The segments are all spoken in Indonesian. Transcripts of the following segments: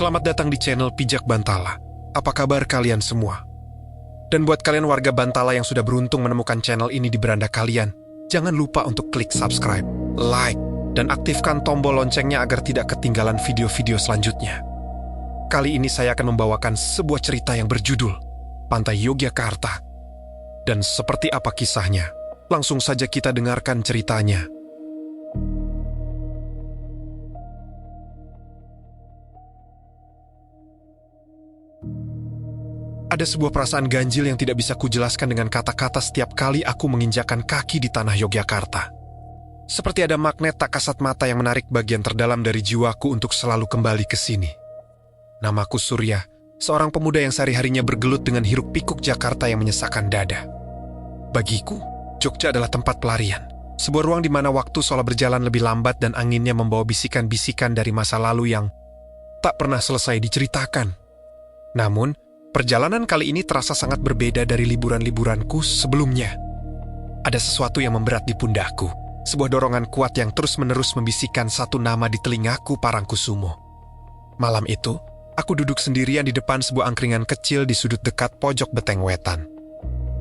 Selamat datang di channel Pijak Bantala. Apa kabar kalian semua? Dan buat kalian warga Bantala yang sudah beruntung menemukan channel ini di beranda kalian, jangan lupa untuk klik subscribe, like, dan aktifkan tombol loncengnya agar tidak ketinggalan video-video selanjutnya. Kali ini saya akan membawakan sebuah cerita yang berjudul Pantai Yogyakarta. Dan seperti apa kisahnya? Langsung saja kita dengarkan ceritanya. Ada sebuah perasaan ganjil yang tidak bisa kujelaskan dengan kata-kata setiap kali aku menginjakkan kaki di tanah Yogyakarta. Seperti ada magnet tak kasat mata yang menarik bagian terdalam dari jiwaku untuk selalu kembali ke sini. Namaku Surya, seorang pemuda yang sehari-harinya bergelut dengan hiruk-pikuk Jakarta yang menyesakkan dada. Bagiku, Jogja adalah tempat pelarian. Sebuah ruang di mana waktu seolah berjalan lebih lambat dan anginnya membawa bisikan-bisikan dari masa lalu yang tak pernah selesai diceritakan. Namun, perjalanan kali ini terasa sangat berbeda dari liburan-liburanku sebelumnya. Ada sesuatu yang memberat di pundakku, sebuah dorongan kuat yang terus-menerus membisikkan satu nama di telingaku, Parangkusumo. Malam itu, aku duduk sendirian di depan sebuah angkringan kecil di sudut dekat pojok Beteng Wetan.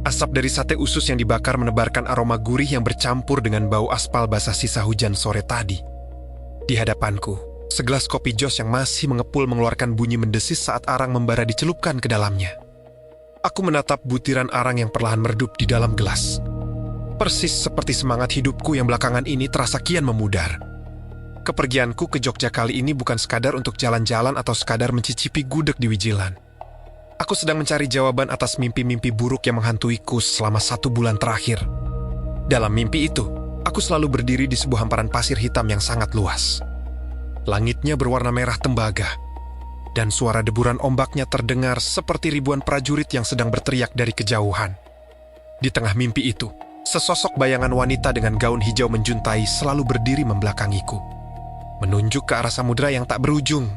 Asap dari sate usus yang dibakar menebarkan aroma gurih yang bercampur dengan bau aspal basah sisa hujan sore tadi. Di hadapanku, segelas kopi jos yang masih mengepul mengeluarkan bunyi mendesis saat arang membara dicelupkan ke dalamnya. Aku menatap butiran arang yang perlahan meredup di dalam gelas. Persis seperti semangat hidupku yang belakangan ini terasa kian memudar. Kepergianku ke Jogja kali ini bukan sekadar untuk jalan-jalan atau sekadar mencicipi gudeg di Wijilan. Aku sedang mencari jawaban atas mimpi-mimpi buruk yang menghantuiku selama 1 bulan terakhir. Dalam mimpi itu, aku selalu berdiri di sebuah hamparan pasir hitam yang sangat luas. Langitnya berwarna merah tembaga, dan suara deburan ombaknya terdengar seperti ribuan prajurit yang sedang berteriak dari kejauhan. Di tengah mimpi itu, sesosok bayangan wanita dengan gaun hijau menjuntai selalu berdiri membelakangiku, menunjuk ke arah samudera yang tak berujung.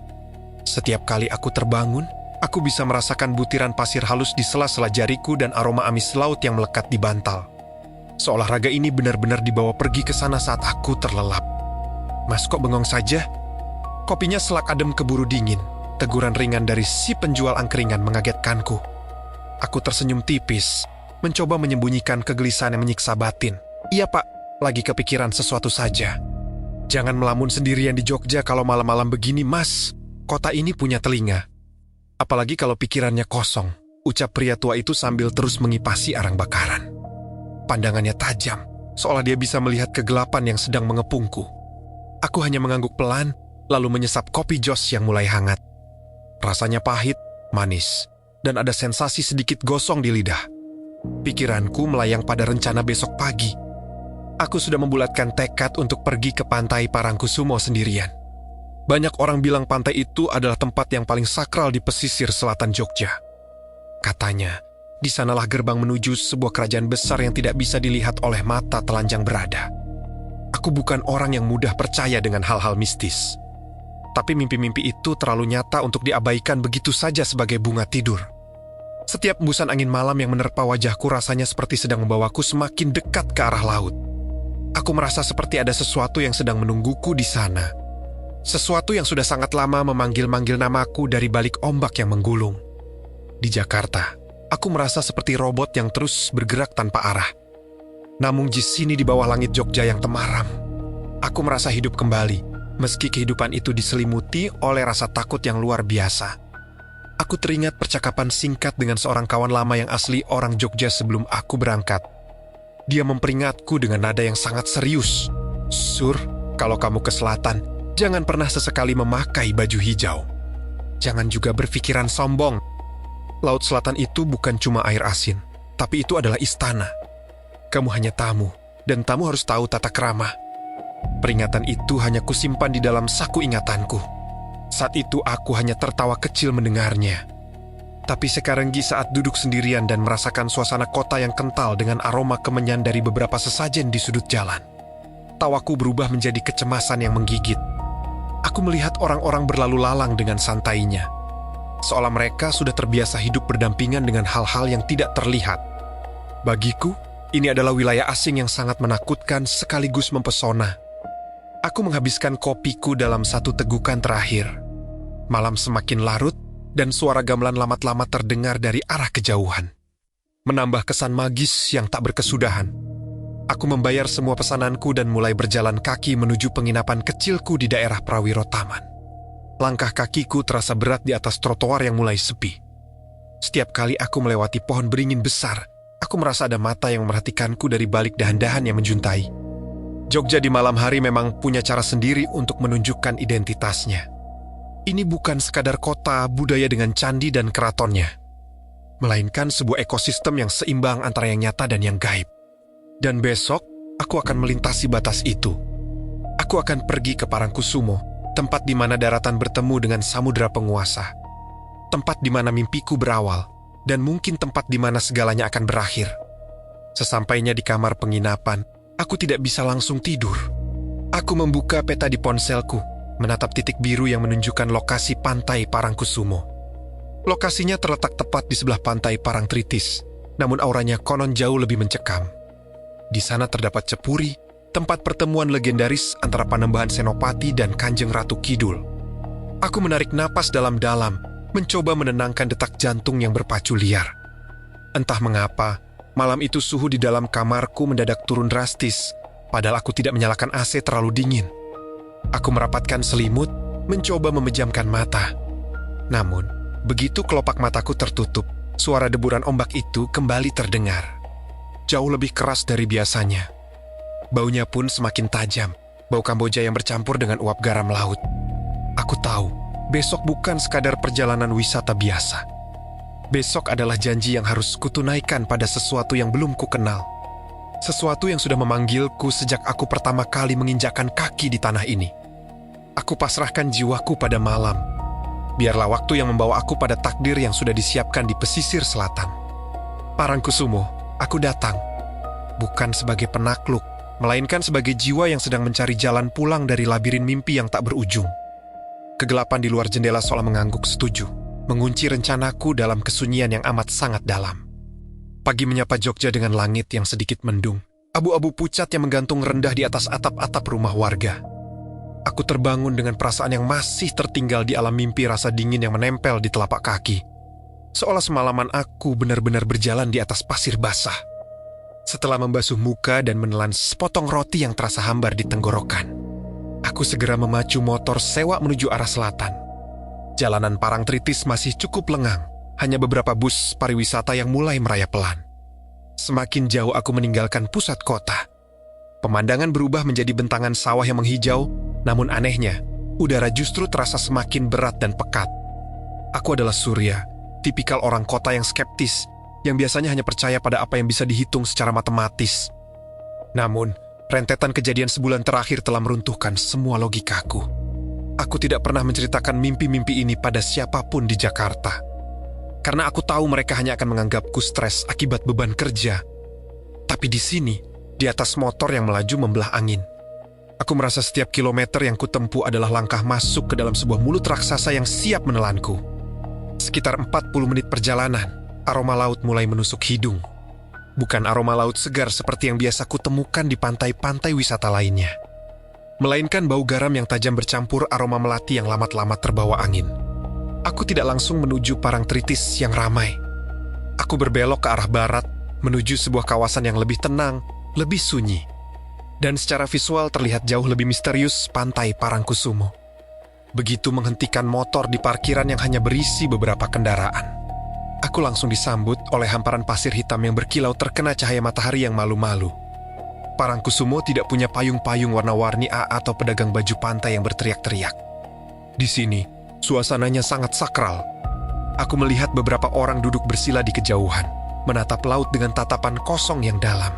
Setiap kali aku terbangun, aku bisa merasakan butiran pasir halus di sela-sela jariku dan aroma amis laut yang melekat di bantal. Seolah raga ini benar-benar dibawa pergi ke sana saat aku terlelap. "Mas, kok bengong saja?" Kopinya selak adem keburu dingin. Teguran ringan dari si penjual angkringan mengagetkanku. Aku tersenyum tipis, mencoba menyembunyikan kegelisahan yang menyiksa batin. "Iya, Pak, lagi kepikiran sesuatu saja." "Jangan melamun sendirian di Jogja kalau malam-malam begini, Mas. Kota ini punya telinga. Apalagi kalau pikirannya kosong," ucap pria tua itu sambil terus mengipasi arang bakaran. Pandangannya tajam, seolah dia bisa melihat kegelapan yang sedang mengepungku. Aku hanya mengangguk pelan, lalu menyesap kopi jos yang mulai hangat. Rasanya pahit, manis, dan ada sensasi sedikit gosong di lidah. Pikiranku melayang pada rencana besok pagi. Aku sudah membulatkan tekad untuk pergi ke pantai Parangkusumo sendirian. Banyak orang bilang pantai itu adalah tempat yang paling sakral di pesisir selatan Jogja. Katanya, di sanalah gerbang menuju sebuah kerajaan besar yang tidak bisa dilihat oleh mata telanjang berada. Aku bukan orang yang mudah percaya dengan hal-hal mistis. Tapi mimpi-mimpi itu terlalu nyata untuk diabaikan begitu saja sebagai bunga tidur. Setiap embusan angin malam yang menerpa wajahku rasanya seperti sedang membawaku semakin dekat ke arah laut. Aku merasa seperti ada sesuatu yang sedang menungguku di sana. Sesuatu yang sudah sangat lama memanggil-manggil namaku dari balik ombak yang menggulung. Di Jakarta, aku merasa seperti robot yang terus bergerak tanpa arah. Namun di sini di bawah langit Jogja yang temaram, aku merasa hidup kembali, meski kehidupan itu diselimuti oleh rasa takut yang luar biasa. Aku teringat percakapan singkat dengan seorang kawan lama yang asli orang Jogja sebelum aku berangkat. Dia memperingatku dengan nada yang sangat serius. "Sur, kalau kamu ke selatan, jangan pernah sesekali memakai baju hijau. Jangan juga berpikiran sombong. Laut selatan itu bukan cuma air asin, tapi itu adalah istana. Kamu hanya tamu, dan tamu harus tahu tata krama." Peringatan itu hanya kusimpan di dalam saku ingatanku. Saat itu aku hanya tertawa kecil mendengarnya. Tapi sekarang saat duduk sendirian dan merasakan suasana kota yang kental dengan aroma kemenyan dari beberapa sesajen di sudut jalan, tawaku berubah menjadi kecemasan yang menggigit. Aku melihat orang-orang berlalu lalang dengan santainya, seolah mereka sudah terbiasa hidup berdampingan dengan hal-hal yang tidak terlihat. Bagiku, ini adalah wilayah asing yang sangat menakutkan sekaligus mempesona. Aku menghabiskan kopiku dalam satu tegukan terakhir. Malam semakin larut, dan suara gamelan lamat-lamat terdengar dari arah kejauhan. Menambah kesan magis yang tak berkesudahan. Aku membayar semua pesananku dan mulai berjalan kaki menuju penginapan kecilku di daerah Prawiro Taman. Langkah kakiku terasa berat di atas trotoar yang mulai sepi. Setiap kali aku melewati pohon beringin besar, aku merasa ada mata yang memerhatikanku dari balik dahan-dahan yang menjuntai. Jogja di malam hari memang punya cara sendiri untuk menunjukkan identitasnya. Ini bukan sekadar kota budaya dengan candi dan keratonnya, melainkan sebuah ekosistem yang seimbang antara yang nyata dan yang gaib. Dan besok, aku akan melintasi batas itu. Aku akan pergi ke Parangkusumo, tempat di mana daratan bertemu dengan samudera penguasa. Tempat di mana mimpiku berawal, dan mungkin tempat di mana segalanya akan berakhir. Sesampainya di kamar penginapan, aku tidak bisa langsung tidur. Aku membuka peta di ponselku, menatap titik biru yang menunjukkan lokasi pantai Parangkusumo. Lokasinya terletak tepat di sebelah pantai Parangtritis, namun auranya konon jauh lebih mencekam. Di sana terdapat Cepuri, tempat pertemuan legendaris antara Panembahan Senopati dan Kanjeng Ratu Kidul. Aku menarik napas dalam-dalam, mencoba menenangkan detak jantung yang berpacu liar. Entah mengapa, malam itu suhu di dalam kamarku mendadak turun drastis, padahal aku tidak menyalakan AC terlalu dingin. Aku merapatkan selimut, mencoba memejamkan mata. Namun, begitu kelopak mataku tertutup, suara deburan ombak itu kembali terdengar. Jauh lebih keras dari biasanya. Baunya pun semakin tajam, bau Kamboja yang bercampur dengan uap garam laut. Aku tahu, besok bukan sekadar perjalanan wisata biasa. Besok adalah janji yang harus kutunaikan pada sesuatu yang belum kukenal. Sesuatu yang sudah memanggilku sejak aku pertama kali menginjakkan kaki di tanah ini. Aku pasrahkan jiwaku pada malam. Biarlah waktu yang membawa aku pada takdir yang sudah disiapkan di pesisir selatan. Parangkusumo, aku datang. Bukan sebagai penakluk, melainkan sebagai jiwa yang sedang mencari jalan pulang dari labirin mimpi yang tak berujung. Kegelapan di luar jendela seolah mengangguk setuju, mengunci rencanaku dalam kesunyian yang amat sangat dalam. Pagi menyapa Jogja dengan langit yang sedikit mendung, abu-abu pucat yang menggantung rendah di atas atap-atap rumah warga. Aku terbangun dengan perasaan yang masih tertinggal di alam mimpi rasa dingin yang menempel di telapak kaki. Seolah semalaman aku benar-benar berjalan di atas pasir basah. Setelah membasuh muka dan menelan sepotong roti yang terasa hambar di tenggorokan, aku segera memacu motor sewa menuju arah selatan. Jalanan Parangtritis masih cukup lengang, hanya beberapa bus pariwisata yang mulai merayap pelan. Semakin jauh aku meninggalkan pusat kota, pemandangan berubah menjadi bentangan sawah yang menghijau, namun anehnya, udara justru terasa semakin berat dan pekat. Aku adalah Surya, tipikal orang kota yang skeptis, yang biasanya hanya percaya pada apa yang bisa dihitung secara matematis. Namun, rentetan kejadian sebulan terakhir telah meruntuhkan semua logikaku. Aku tidak pernah menceritakan mimpi-mimpi ini pada siapapun di Jakarta. Karena aku tahu mereka hanya akan menganggapku stres akibat beban kerja. Tapi di sini, di atas motor yang melaju membelah angin, aku merasa setiap kilometer yang kutempuh adalah langkah masuk ke dalam sebuah mulut raksasa yang siap menelanku. Sekitar 40 menit perjalanan, aroma laut mulai menusuk hidung. Bukan aroma laut segar seperti yang biasa kutemukan di pantai-pantai wisata lainnya, melainkan bau garam yang tajam bercampur aroma melati yang lamat-lamat terbawa angin. Aku tidak langsung menuju Parangtritis yang ramai. Aku berbelok ke arah barat, menuju sebuah kawasan yang lebih tenang, lebih sunyi. Dan secara visual terlihat jauh lebih misterius pantai Parangkusumo. Begitu menghentikan motor di parkiran yang hanya berisi beberapa kendaraan, aku langsung disambut oleh hamparan pasir hitam yang berkilau terkena cahaya matahari yang malu-malu. Parangkusumo tidak punya payung-payung warna-warni atau pedagang baju pantai yang berteriak-teriak. Di sini, suasananya sangat sakral. Aku melihat beberapa orang duduk bersila di kejauhan, menatap laut dengan tatapan kosong yang dalam.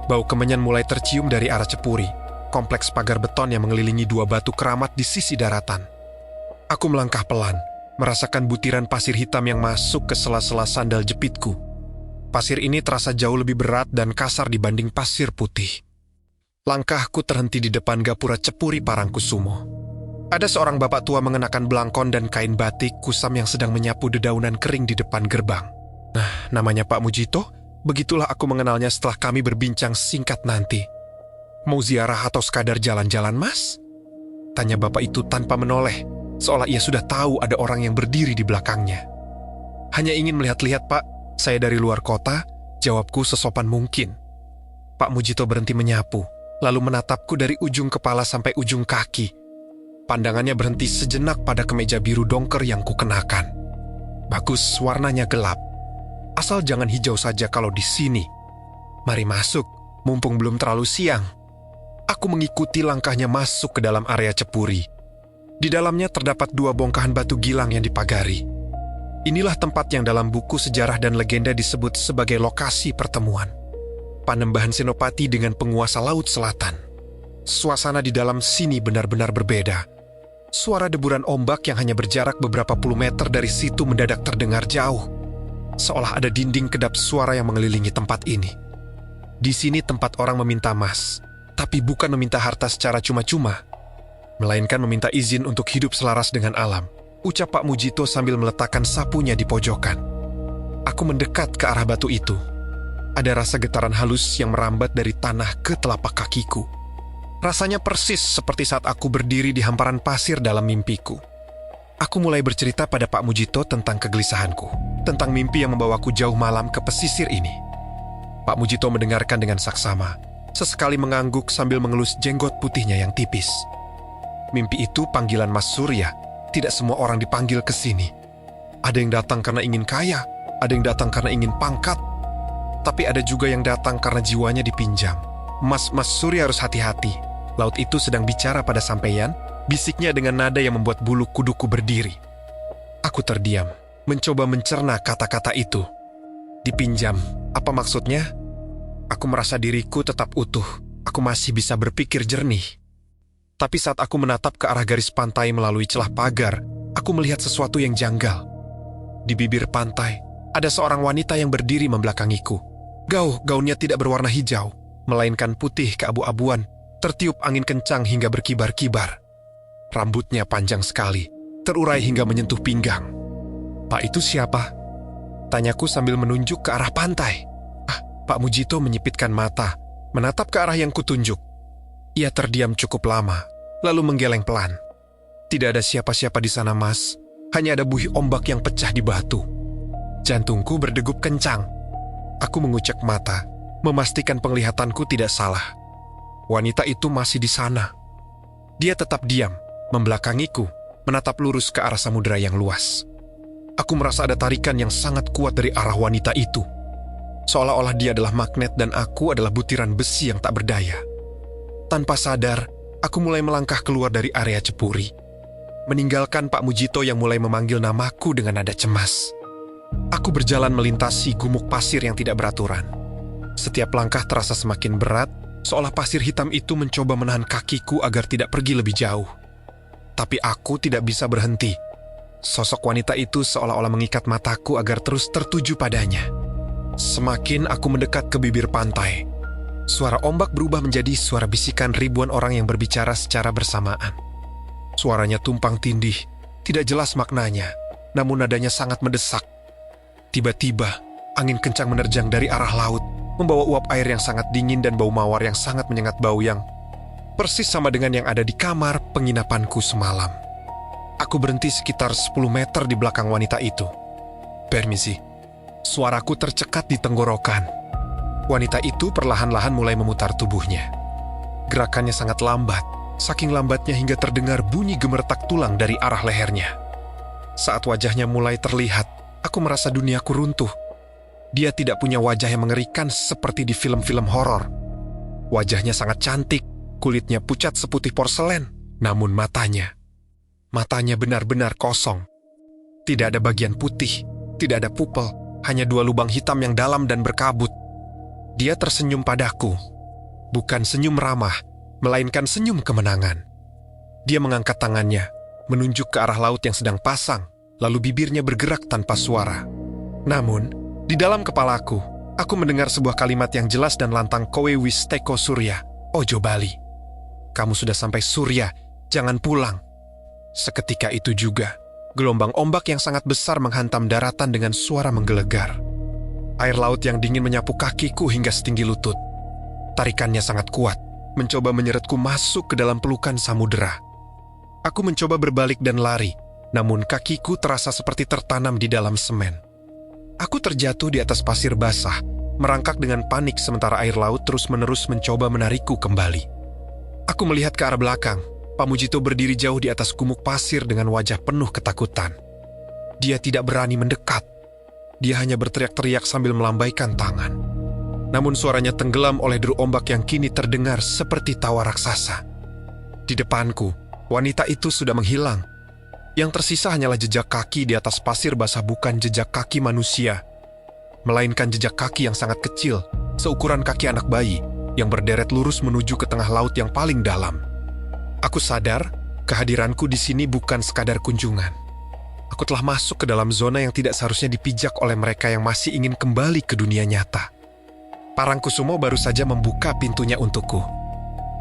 Bau kemenyan mulai tercium dari arah Cepuri, kompleks pagar beton yang mengelilingi dua batu keramat di sisi daratan. Aku melangkah pelan, merasakan butiran pasir hitam yang masuk ke sela-sela sandal jepitku. Pasir ini terasa jauh lebih berat dan kasar dibanding pasir putih. Langkahku terhenti di depan gapura Cepuri Parangkusumo. Ada seorang bapak tua mengenakan belangkon dan kain batik kusam yang sedang menyapu dedaunan kering di depan gerbang. Nah, namanya Pak Mujito. Begitulah aku mengenalnya setelah kami berbincang singkat nanti. Mau ziarah atau sekadar jalan-jalan, Mas? Tanya bapak itu tanpa menoleh, seolah ia sudah tahu ada orang yang berdiri di belakangnya. "Hanya ingin melihat-lihat, Pak. Saya dari luar kota," jawabku sesopan mungkin. Pak Mujito berhenti menyapu, lalu menatapku dari ujung kepala sampai ujung kaki. Pandangannya berhenti sejenak pada kemeja biru dongker yang kukenakan. "Bagus, warnanya gelap. Asal jangan hijau saja kalau di sini. Mari masuk, mumpung belum terlalu siang." Aku mengikuti langkahnya masuk ke dalam area cepuri. Di dalamnya terdapat 2 bongkahan batu gilang yang dipagari. Inilah tempat yang dalam buku sejarah dan legenda disebut sebagai lokasi pertemuan Panembahan Senopati dengan penguasa Laut Selatan. Suasana di dalam sini benar-benar berbeda. Suara deburan ombak yang hanya berjarak beberapa puluh meter dari situ mendadak terdengar jauh. Seolah ada dinding kedap suara yang mengelilingi tempat ini. Di sini tempat orang meminta emas, tapi bukan meminta harta secara cuma-cuma, melainkan meminta izin untuk hidup selaras dengan alam, ucap Pak Mujito sambil meletakkan sapunya di pojokan. Aku mendekat ke arah batu itu. Ada rasa getaran halus yang merambat dari tanah ke telapak kakiku. Rasanya persis seperti saat aku berdiri di hamparan pasir dalam mimpiku. Aku mulai bercerita pada Pak Mujito tentang kegelisahanku, tentang mimpi yang membawaku jauh malam ke pesisir ini. Pak Mujito mendengarkan dengan saksama, sesekali mengangguk sambil mengelus jenggot putihnya yang tipis. Mimpi itu panggilan Mas Surya. Tidak semua orang dipanggil ke sini. Ada yang datang karena ingin kaya, ada yang datang karena ingin pangkat, tapi ada juga yang datang karena jiwanya dipinjam. Mas Surya harus hati-hati. Laut itu sedang bicara pada sampeyan, bisiknya dengan nada yang membuat bulu kuduku berdiri. Aku terdiam, mencoba mencerna kata-kata itu. Dipinjam, apa maksudnya? Aku merasa diriku tetap utuh. Aku masih bisa berpikir jernih. Tapi saat aku menatap ke arah garis pantai melalui celah pagar, aku melihat sesuatu yang janggal. Di bibir pantai, ada seorang wanita yang berdiri membelakangiku. Gaunnya tidak berwarna hijau, melainkan putih keabu-abuan, tertiup angin kencang hingga berkibar-kibar. Rambutnya panjang sekali, terurai hingga menyentuh pinggang. "Pak, itu siapa?" tanyaku sambil menunjuk ke arah pantai. Pak Mujito menyipitkan mata, menatap ke arah yang kutunjuk. Ia terdiam cukup lama, lalu menggeleng pelan. "Tidak ada siapa-siapa di sana, Mas. Hanya ada buih ombak yang pecah di batu." Jantungku berdegup kencang. Aku mengucek mata, memastikan penglihatanku tidak salah. Wanita itu masih di sana. Dia tetap diam, membelakangiku, menatap lurus ke arah samudera yang luas. Aku merasa ada tarikan yang sangat kuat dari arah wanita itu. Seolah-olah dia adalah magnet dan aku adalah butiran besi yang tak berdaya. Tanpa sadar, aku mulai melangkah keluar dari area cepuri, meninggalkan Pak Mujito yang mulai memanggil namaku dengan nada cemas. Aku berjalan melintasi gumuk pasir yang tidak beraturan. Setiap langkah terasa semakin berat, seolah pasir hitam itu mencoba menahan kakiku agar tidak pergi lebih jauh. Tapi aku tidak bisa berhenti. Sosok wanita itu seolah-olah mengikat mataku agar terus tertuju padanya. Semakin aku mendekat ke bibir pantai, suara ombak berubah menjadi suara bisikan ribuan orang yang berbicara secara bersamaan. Suaranya tumpang tindih, tidak jelas maknanya, namun nadanya sangat mendesak. Tiba-tiba, angin kencang menerjang dari arah laut, membawa uap air yang sangat dingin dan bau mawar yang sangat menyengat bau yang persis sama dengan yang ada di kamar penginapanku semalam. Aku berhenti sekitar 10 meter di belakang wanita itu. "Permisi." Suaraku tercekat di tenggorokan. Wanita itu perlahan-lahan mulai memutar tubuhnya. Gerakannya sangat lambat, saking lambatnya hingga terdengar bunyi gemertak tulang dari arah lehernya. Saat wajahnya mulai terlihat, aku merasa duniaku runtuh. Dia tidak punya wajah yang mengerikan seperti di film-film horor. Wajahnya sangat cantik, kulitnya pucat seputih porselen, namun matanya benar-benar kosong. Tidak ada bagian putih, tidak ada pupil, hanya 2 lubang hitam yang dalam dan berkabut. Dia tersenyum padaku. Bukan senyum ramah, melainkan senyum kemenangan. Dia mengangkat tangannya, menunjuk ke arah laut yang sedang pasang, lalu bibirnya bergerak tanpa suara. Namun, di dalam kepalaku, aku mendengar sebuah kalimat yang jelas dan lantang. "Kowe wis teko Surya, ojo bali." Kamu sudah sampai Surya, jangan pulang. Seketika itu juga, gelombang ombak yang sangat besar menghantam daratan dengan suara menggelegar. Air laut yang dingin menyapu kakiku hingga setinggi lutut. Tarikannya sangat kuat, mencoba menyeretku masuk ke dalam pelukan samudera. Aku mencoba berbalik dan lari, namun kakiku terasa seperti tertanam di dalam semen. Aku terjatuh di atas pasir basah, merangkak dengan panik sementara air laut terus-menerus mencoba menarikku kembali. Aku melihat ke arah belakang. Pak Mujito berdiri jauh di atas gumuk pasir dengan wajah penuh ketakutan. Dia tidak berani mendekat. Dia hanya berteriak-teriak sambil melambaikan tangan. Namun suaranya tenggelam oleh deru ombak yang kini terdengar seperti tawa raksasa. Di depanku, wanita itu sudah menghilang. Yang tersisa hanyalah jejak kaki di atas pasir basah, bukan jejak kaki manusia, melainkan jejak kaki yang sangat kecil, seukuran kaki anak bayi, yang berderet lurus menuju ke tengah laut yang paling dalam. Aku sadar, kehadiranku di sini bukan sekadar kunjungan. Aku telah masuk ke dalam zona yang tidak seharusnya dipijak oleh mereka yang masih ingin kembali ke dunia nyata. Parangkusumo baru saja membuka pintunya untukku.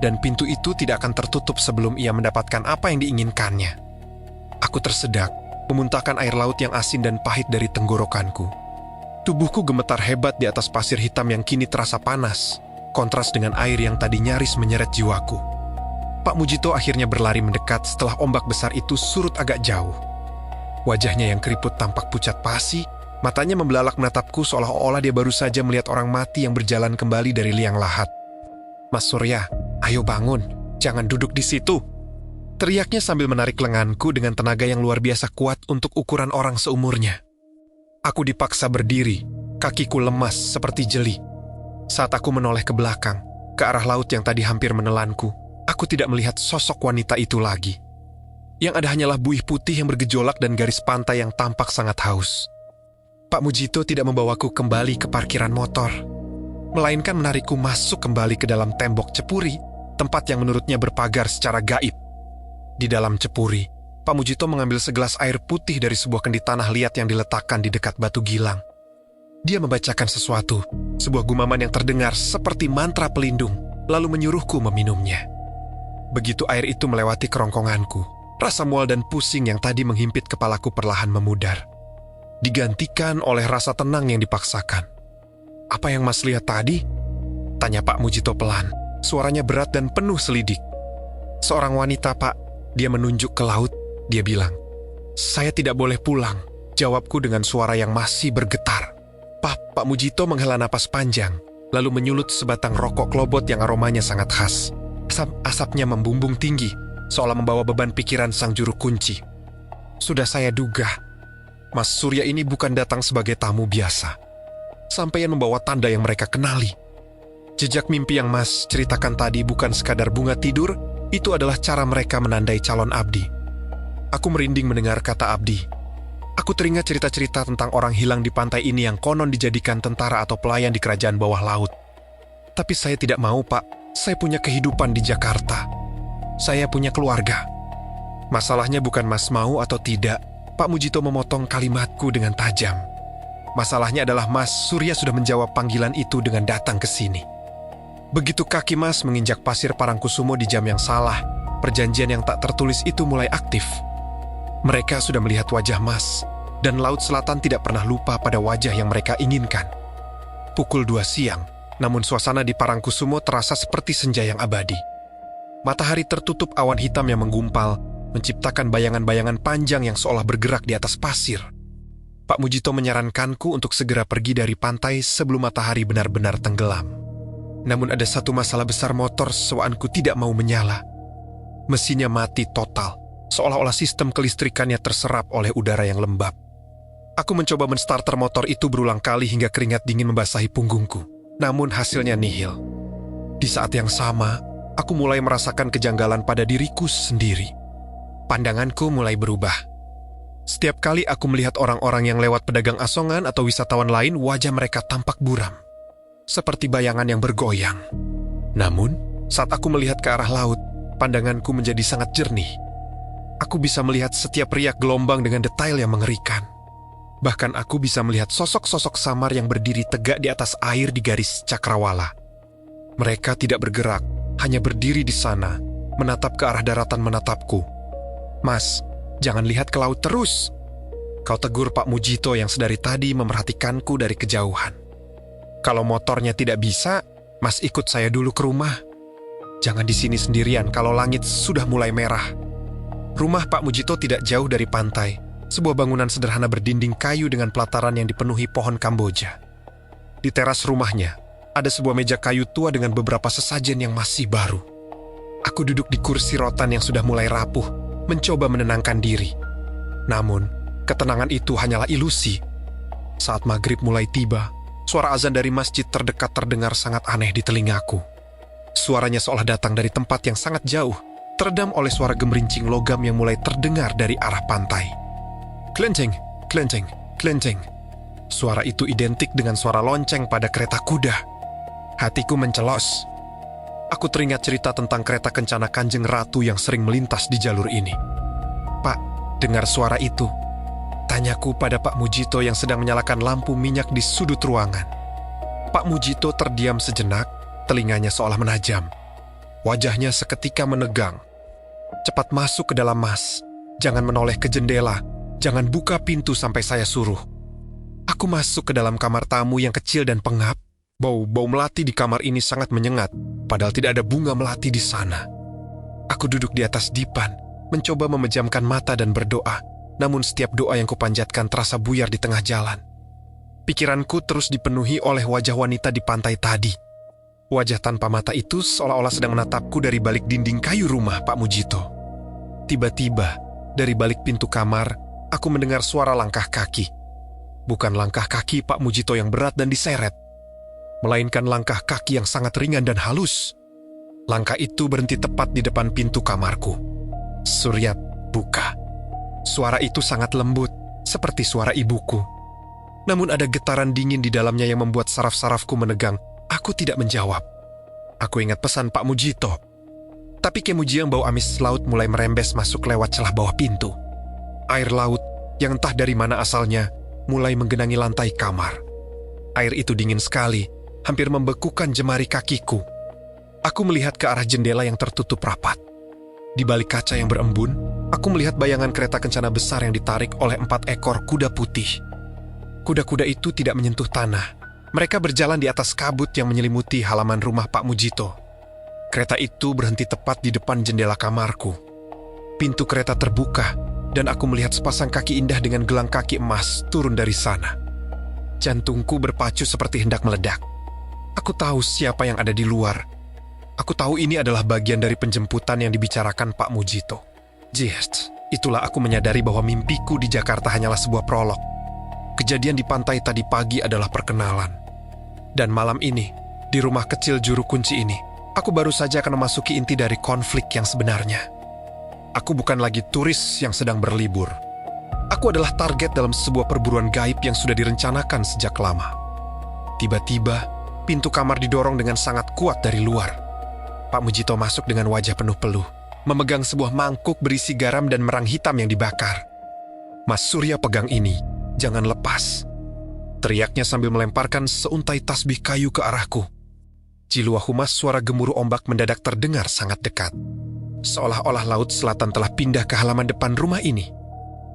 Dan pintu itu tidak akan tertutup sebelum ia mendapatkan apa yang diinginkannya. Aku tersedak, memuntahkan air laut yang asin dan pahit dari tenggorokanku. Tubuhku gemetar hebat di atas pasir hitam yang kini terasa panas, kontras dengan air yang tadi nyaris menyeret jiwaku. Pak Mujito akhirnya berlari mendekat setelah ombak besar itu surut agak jauh. Wajahnya yang keriput tampak pucat pasi, matanya membelalak menatapku seolah-olah dia baru saja melihat orang mati yang berjalan kembali dari liang lahat. "Mas Surya, ayo bangun, jangan duduk di situ," teriaknya sambil menarik lenganku dengan tenaga yang luar biasa kuat untuk ukuran orang seumurnya. Aku dipaksa berdiri, kakiku lemas seperti jeli. Saat aku menoleh ke belakang, ke arah laut yang tadi hampir menelanku, aku tidak melihat sosok wanita itu lagi. Yang ada hanyalah buih putih yang bergejolak dan garis pantai yang tampak sangat haus. Pak Mujito tidak membawaku kembali ke parkiran motor, melainkan menarikku masuk kembali ke dalam tembok cepuri, tempat yang menurutnya berpagar secara gaib. Di dalam cepuri, Pak Mujito mengambil segelas air putih dari sebuah kendi tanah liat yang diletakkan di dekat batu gilang. Dia membacakan sesuatu, sebuah gumaman yang terdengar seperti mantra pelindung, lalu menyuruhku meminumnya. Begitu air itu melewati kerongkonganku, rasa mual dan pusing yang tadi menghimpit kepalaku perlahan memudar, digantikan oleh rasa tenang yang dipaksakan. "Apa yang Mas lihat tadi?" tanya Pak Mujito pelan, suaranya berat dan penuh selidik. "Seorang wanita, Pak." Dia menunjuk ke laut. Dia bilang, "Saya tidak boleh pulang," jawabku dengan suara yang masih bergetar. Pak Mujito menghela napas panjang, lalu menyulut sebatang rokok klobot yang aromanya sangat khas. Asapnya membumbung tinggi, seolah membawa beban pikiran sang juru kunci. "Sudah saya duga, Mas Surya ini bukan datang sebagai tamu biasa. Sampaian membawa tanda yang mereka kenali. Jejak mimpi yang Mas ceritakan tadi bukan sekadar bunga tidur, itu adalah cara mereka menandai calon abdi." Aku merinding mendengar kata abdi. Aku teringat cerita-cerita tentang orang hilang di pantai ini yang konon dijadikan tentara atau pelayan di kerajaan bawah laut. Tapi saya tidak mau, Pak. Saya punya kehidupan di Jakarta. Saya punya keluarga. Masalahnya bukan Mas mau atau tidak. Pak Mujito memotong kalimatku dengan tajam. Masalahnya adalah Mas Surya sudah menjawab panggilan itu dengan datang ke sini. Begitu kaki Mas menginjak pasir Parangkusumo di jam yang salah, perjanjian yang tak tertulis itu mulai aktif. Mereka sudah melihat wajah Mas, dan Laut Selatan tidak pernah lupa pada wajah yang mereka inginkan. Pukul 2 siang, namun suasana di Parangkusumo terasa seperti senja yang abadi. Matahari tertutup awan hitam yang menggumpal, menciptakan bayangan-bayangan panjang yang seolah bergerak di atas pasir. Pak Mujito menyarankanku untuk segera pergi dari pantai sebelum matahari benar-benar tenggelam. Namun ada satu masalah besar, motor sewaanku tidak mau menyala. Mesinnya mati total, seolah-olah sistem kelistrikannya terserap oleh udara yang lembab. Aku mencoba menstarter motor itu berulang kali hingga keringat dingin membasahi punggungku, namun hasilnya nihil. Di saat yang sama, aku mulai merasakan kejanggalan pada diriku sendiri. Pandanganku mulai berubah. Setiap kali aku melihat orang-orang yang lewat pedagang asongan atau wisatawan lain, wajah mereka tampak buram, seperti bayangan yang bergoyang. Namun, saat aku melihat ke arah laut, pandanganku menjadi sangat jernih. Aku bisa melihat setiap riak gelombang dengan detail yang mengerikan. Bahkan aku bisa melihat sosok-sosok samar yang berdiri tegak di atas air di garis cakrawala. Mereka tidak bergerak, hanya berdiri di sana, menatap ke arah daratan menatapku. "Mas, jangan lihat ke laut terus," kau tegur Pak Mujito yang sedari tadi memerhatikanku dari kejauhan. "Kalau motornya tidak bisa, Mas ikut saya dulu ke rumah. Jangan di sini sendirian kalau langit sudah mulai merah." Rumah Pak Mujito tidak jauh dari pantai, sebuah bangunan sederhana berdinding kayu dengan pelataran yang dipenuhi pohon Kamboja. Di teras rumahnya, ada sebuah meja kayu tua dengan beberapa sesajen yang masih baru. Aku duduk di kursi rotan yang sudah mulai rapuh, mencoba menenangkan diri. Namun, ketenangan itu hanyalah ilusi. Saat maghrib mulai tiba, suara azan dari masjid terdekat terdengar sangat aneh di telingaku. Suaranya seolah datang dari tempat yang sangat jauh, teredam oleh suara gemerincing logam yang mulai terdengar dari arah pantai. Klenceng, klenceng, klenceng. Suara itu identik dengan suara lonceng pada kereta kuda. Hatiku mencelos. Aku teringat cerita tentang kereta kencana Kanjeng Ratu yang sering melintas di jalur ini. Pak, dengar suara itu? Tanyaku pada Pak Mujito yang sedang menyalakan lampu minyak di sudut ruangan. Pak Mujito terdiam sejenak, telinganya seolah menajam. Wajahnya seketika menegang. Cepat masuk ke dalam, Mas. Jangan menoleh ke jendela. Jangan buka pintu sampai saya suruh. Aku masuk ke dalam kamar tamu yang kecil dan pengap. Bau melati di kamar ini sangat menyengat, padahal tidak ada bunga melati di sana. Aku duduk di atas dipan, mencoba memejamkan mata dan berdoa. Namun setiap doa yang kupanjatkan terasa buyar di tengah jalan. Pikiranku terus dipenuhi oleh wajah wanita di pantai tadi. Wajah tanpa mata itu seolah-olah sedang menatapku dari balik dinding kayu rumah Pak Mujito. Tiba-tiba, dari balik pintu kamar, aku mendengar suara langkah kaki. Bukan langkah kaki Pak Mujito yang berat dan diseret, melainkan langkah kaki yang sangat ringan dan halus. Langkah itu berhenti tepat di depan pintu kamarku. Suryat, buka. Suara itu sangat lembut, seperti suara ibuku. Namun ada getaran dingin di dalamnya yang membuat saraf-sarafku menegang. Aku tidak menjawab. Aku ingat pesan Pak Mujito. Tapi kemudian bau amis laut mulai merembes masuk lewat celah bawah pintu. Air laut, yang entah dari mana asalnya, mulai menggenangi lantai kamar. Air itu dingin sekali, hampir membekukan jemari kakiku. Aku melihat ke arah jendela yang tertutup rapat. Di balik kaca yang berembun, aku melihat bayangan kereta kencana besar yang ditarik oleh 4 ekor kuda putih. Kuda-kuda itu tidak menyentuh tanah. Mereka berjalan di atas kabut yang menyelimuti halaman rumah Pak Mujito. Kereta itu berhenti tepat di depan jendela kamarku. Pintu kereta terbuka, dan aku melihat sepasang kaki indah dengan gelang kaki emas turun dari sana. Jantungku berpacu seperti hendak meledak. Aku tahu siapa yang ada di luar. Aku tahu ini adalah bagian dari penjemputan yang dibicarakan Pak Mujito. Just, itulah aku menyadari bahwa mimpiku di Jakarta hanyalah sebuah prolog. Kejadian di pantai tadi pagi adalah perkenalan. Dan malam ini, di rumah kecil juru kunci ini, aku baru saja akan memasuki inti dari konflik yang sebenarnya. Aku bukan lagi turis yang sedang berlibur. Aku adalah target dalam sebuah perburuan gaib yang sudah direncanakan sejak lama. Tiba-tiba, pintu kamar didorong dengan sangat kuat dari luar. Pak Mujito masuk dengan wajah penuh peluh, memegang sebuah mangkuk berisi garam dan merang hitam yang dibakar. Mas Surya, pegang ini, jangan lepas. Teriaknya sambil melemparkan seuntai tasbih kayu ke arahku. Jiluah humas suara gemuruh ombak mendadak terdengar sangat dekat. Seolah-olah laut selatan telah pindah ke halaman depan rumah ini.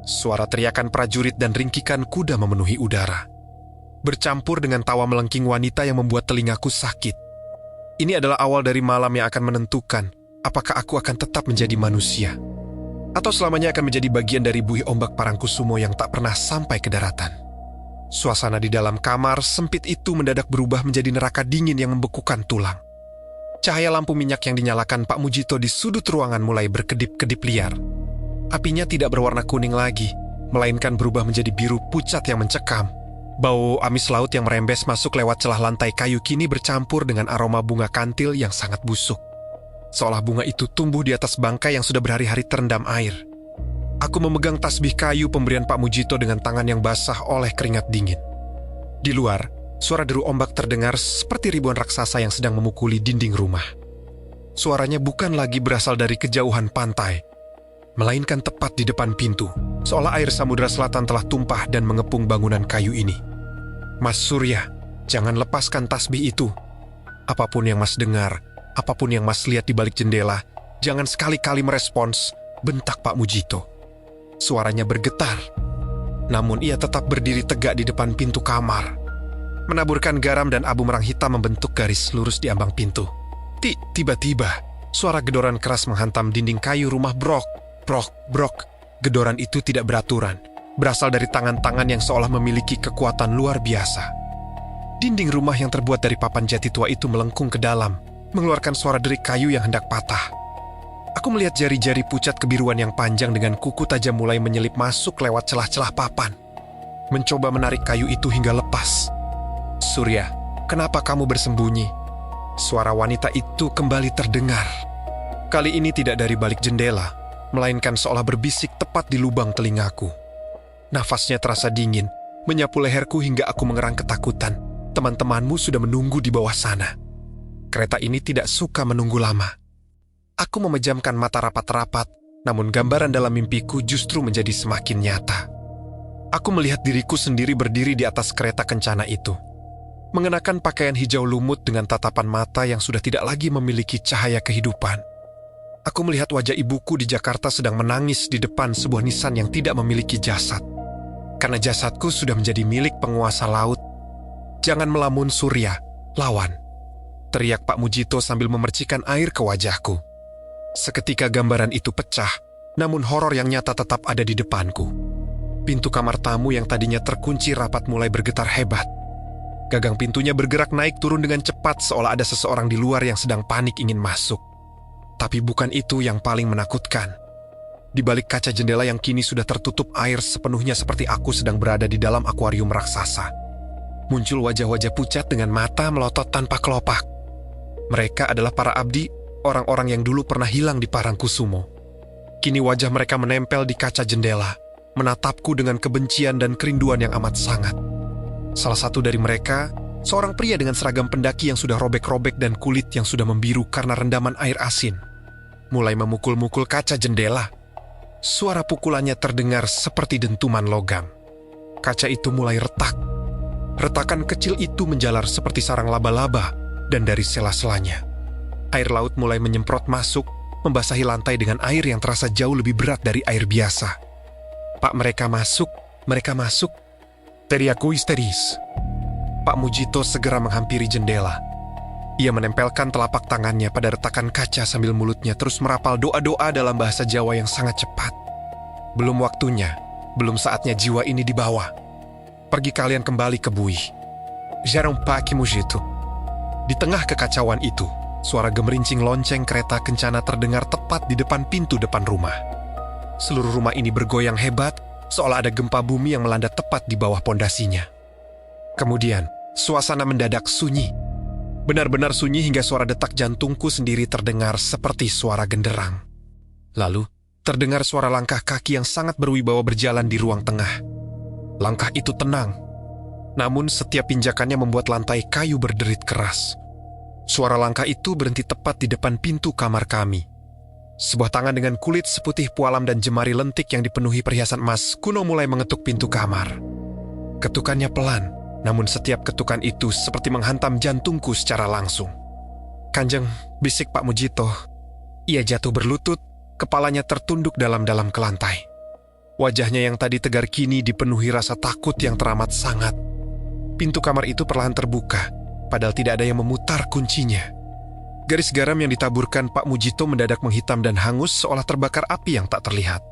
Suara teriakan prajurit dan ringkikan kuda memenuhi udara, bercampur dengan tawa melengking wanita yang membuat telingaku sakit. Ini adalah awal dari malam yang akan menentukan apakah aku akan tetap menjadi manusia, atau selamanya akan menjadi bagian dari buih ombak Parangkusumo yang tak pernah sampai ke daratan. Suasana di dalam kamar sempit itu mendadak berubah menjadi neraka dingin yang membekukan tulang. Cahaya lampu minyak yang dinyalakan Pak Mujito di sudut ruangan mulai berkedip-kedip liar. Apinya tidak berwarna kuning lagi, melainkan berubah menjadi biru pucat yang mencekam. Bau amis laut yang merembes masuk lewat celah lantai kayu kini bercampur dengan aroma bunga kantil yang sangat busuk. Seolah bunga itu tumbuh di atas bangkai yang sudah berhari-hari terendam air. Aku memegang tasbih kayu pemberian Pak Mujito dengan tangan yang basah oleh keringat dingin. Di luar, suara deru ombak terdengar seperti ribuan raksasa yang sedang memukuli dinding rumah. Suaranya bukan lagi berasal dari kejauhan pantai, melainkan tepat di depan pintu, seolah air Samudra Selatan telah tumpah dan mengepung bangunan kayu ini. Mas Surya, jangan lepaskan tasbih itu. Apapun yang Mas dengar, apapun yang Mas lihat di balik jendela, jangan sekali-kali merespons, bentak Pak Mujito. Suaranya bergetar, namun ia tetap berdiri tegak di depan pintu kamar. Menaburkan garam dan abu merang hitam membentuk garis lurus di ambang pintu. Tiba-tiba, suara gedoran keras menghantam dinding kayu rumah brok. Brok, brok. Gedoran itu tidak beraturan, berasal dari tangan-tangan yang seolah memiliki kekuatan luar biasa. Dinding rumah yang terbuat dari papan jati tua itu melengkung ke dalam, mengeluarkan suara derik kayu yang hendak patah. Aku melihat jari-jari pucat kebiruan yang panjang dengan kuku tajam mulai menyelip masuk lewat celah-celah papan, mencoba menarik kayu itu hingga lepas. "Surya, kenapa kamu bersembunyi?" Suara wanita itu kembali terdengar. Kali ini tidak dari balik jendela, melainkan seolah berbisik tepat di lubang telingaku. Nafasnya terasa dingin, menyapu leherku hingga aku mengerang ketakutan. "Teman-temanmu sudah menunggu di bawah sana." Kereta ini tidak suka menunggu lama. Aku memejamkan mata rapat-rapat, namun gambaran dalam mimpiku justru menjadi semakin nyata. Aku melihat diriku sendiri berdiri di atas kereta kencana itu, mengenakan pakaian hijau lumut dengan tatapan mata yang sudah tidak lagi memiliki cahaya kehidupan. Aku melihat wajah ibuku di Jakarta sedang menangis di depan sebuah nisan yang tidak memiliki jasad. Karena jasadku sudah menjadi milik penguasa laut. "Jangan melamun, Surya, lawan," teriak Pak Mujito sambil memercikan air ke wajahku. Seketika gambaran itu pecah, namun horor yang nyata tetap ada di depanku. Pintu kamar tamu yang tadinya terkunci rapat mulai bergetar hebat. Gagang pintunya bergerak naik turun dengan cepat seolah ada seseorang di luar yang sedang panik ingin masuk. Tapi bukan itu yang paling menakutkan. Di balik kaca jendela yang kini sudah tertutup air sepenuhnya seperti aku sedang berada di dalam akuarium raksasa, muncul wajah-wajah pucat dengan mata melotot tanpa kelopak. Mereka adalah para abdi, orang-orang yang dulu pernah hilang di Parangkusumo. Kini wajah mereka menempel di kaca jendela, menatapku dengan kebencian dan kerinduan yang amat sangat. Salah satu dari mereka, seorang pria dengan seragam pendaki yang sudah robek-robek dan kulit yang sudah membiru karena rendaman air asin, mulai memukul-mukul kaca jendela. Suara pukulannya terdengar seperti dentuman logam. Kaca itu mulai retak. Retakan kecil itu menjalar seperti sarang laba-laba, dan dari sela-selanya air laut mulai menyemprot masuk, membasahi lantai dengan air yang terasa jauh lebih berat dari air biasa. "Pak, mereka masuk, mereka masuk," teriakku histeris. Pak Mujito segera menghampiri jendela. Ia menempelkan telapak tangannya pada retakan kaca sambil mulutnya terus merapal doa-doa dalam bahasa Jawa yang sangat cepat. "Belum waktunya, belum saatnya jiwa ini dibawa. Pergi kalian kembali ke Bui. Jarang Pak Mujito." Di tengah kekacauan itu, suara gemerincing lonceng kereta kencana terdengar tepat di depan pintu depan rumah. Seluruh rumah ini bergoyang hebat, seolah ada gempa bumi yang melanda tepat di bawah pondasinya. Kemudian, suasana mendadak sunyi. Benar-benar sunyi hingga suara detak jantungku sendiri terdengar seperti suara genderang. Lalu, terdengar suara langkah kaki yang sangat berwibawa berjalan di ruang tengah. Langkah itu tenang, namun setiap pinjakannya membuat lantai kayu berderit keras. Suara langkah itu berhenti tepat di depan pintu kamar kami. Sebuah tangan dengan kulit seputih pualam dan jemari lentik yang dipenuhi perhiasan emas kuno mulai mengetuk pintu kamar. Ketukannya pelan, namun setiap ketukan itu seperti menghantam jantungku secara langsung. "Kanjeng," bisik Pak Mujito. Ia jatuh berlutut, kepalanya tertunduk dalam-dalam ke lantai. Wajahnya yang tadi tegar kini dipenuhi rasa takut yang teramat sangat. Pintu kamar itu perlahan terbuka, padahal tidak ada yang memutar kuncinya. Garis garam yang ditaburkan Pak Mujito mendadak menghitam dan hangus seolah terbakar api yang tak terlihat.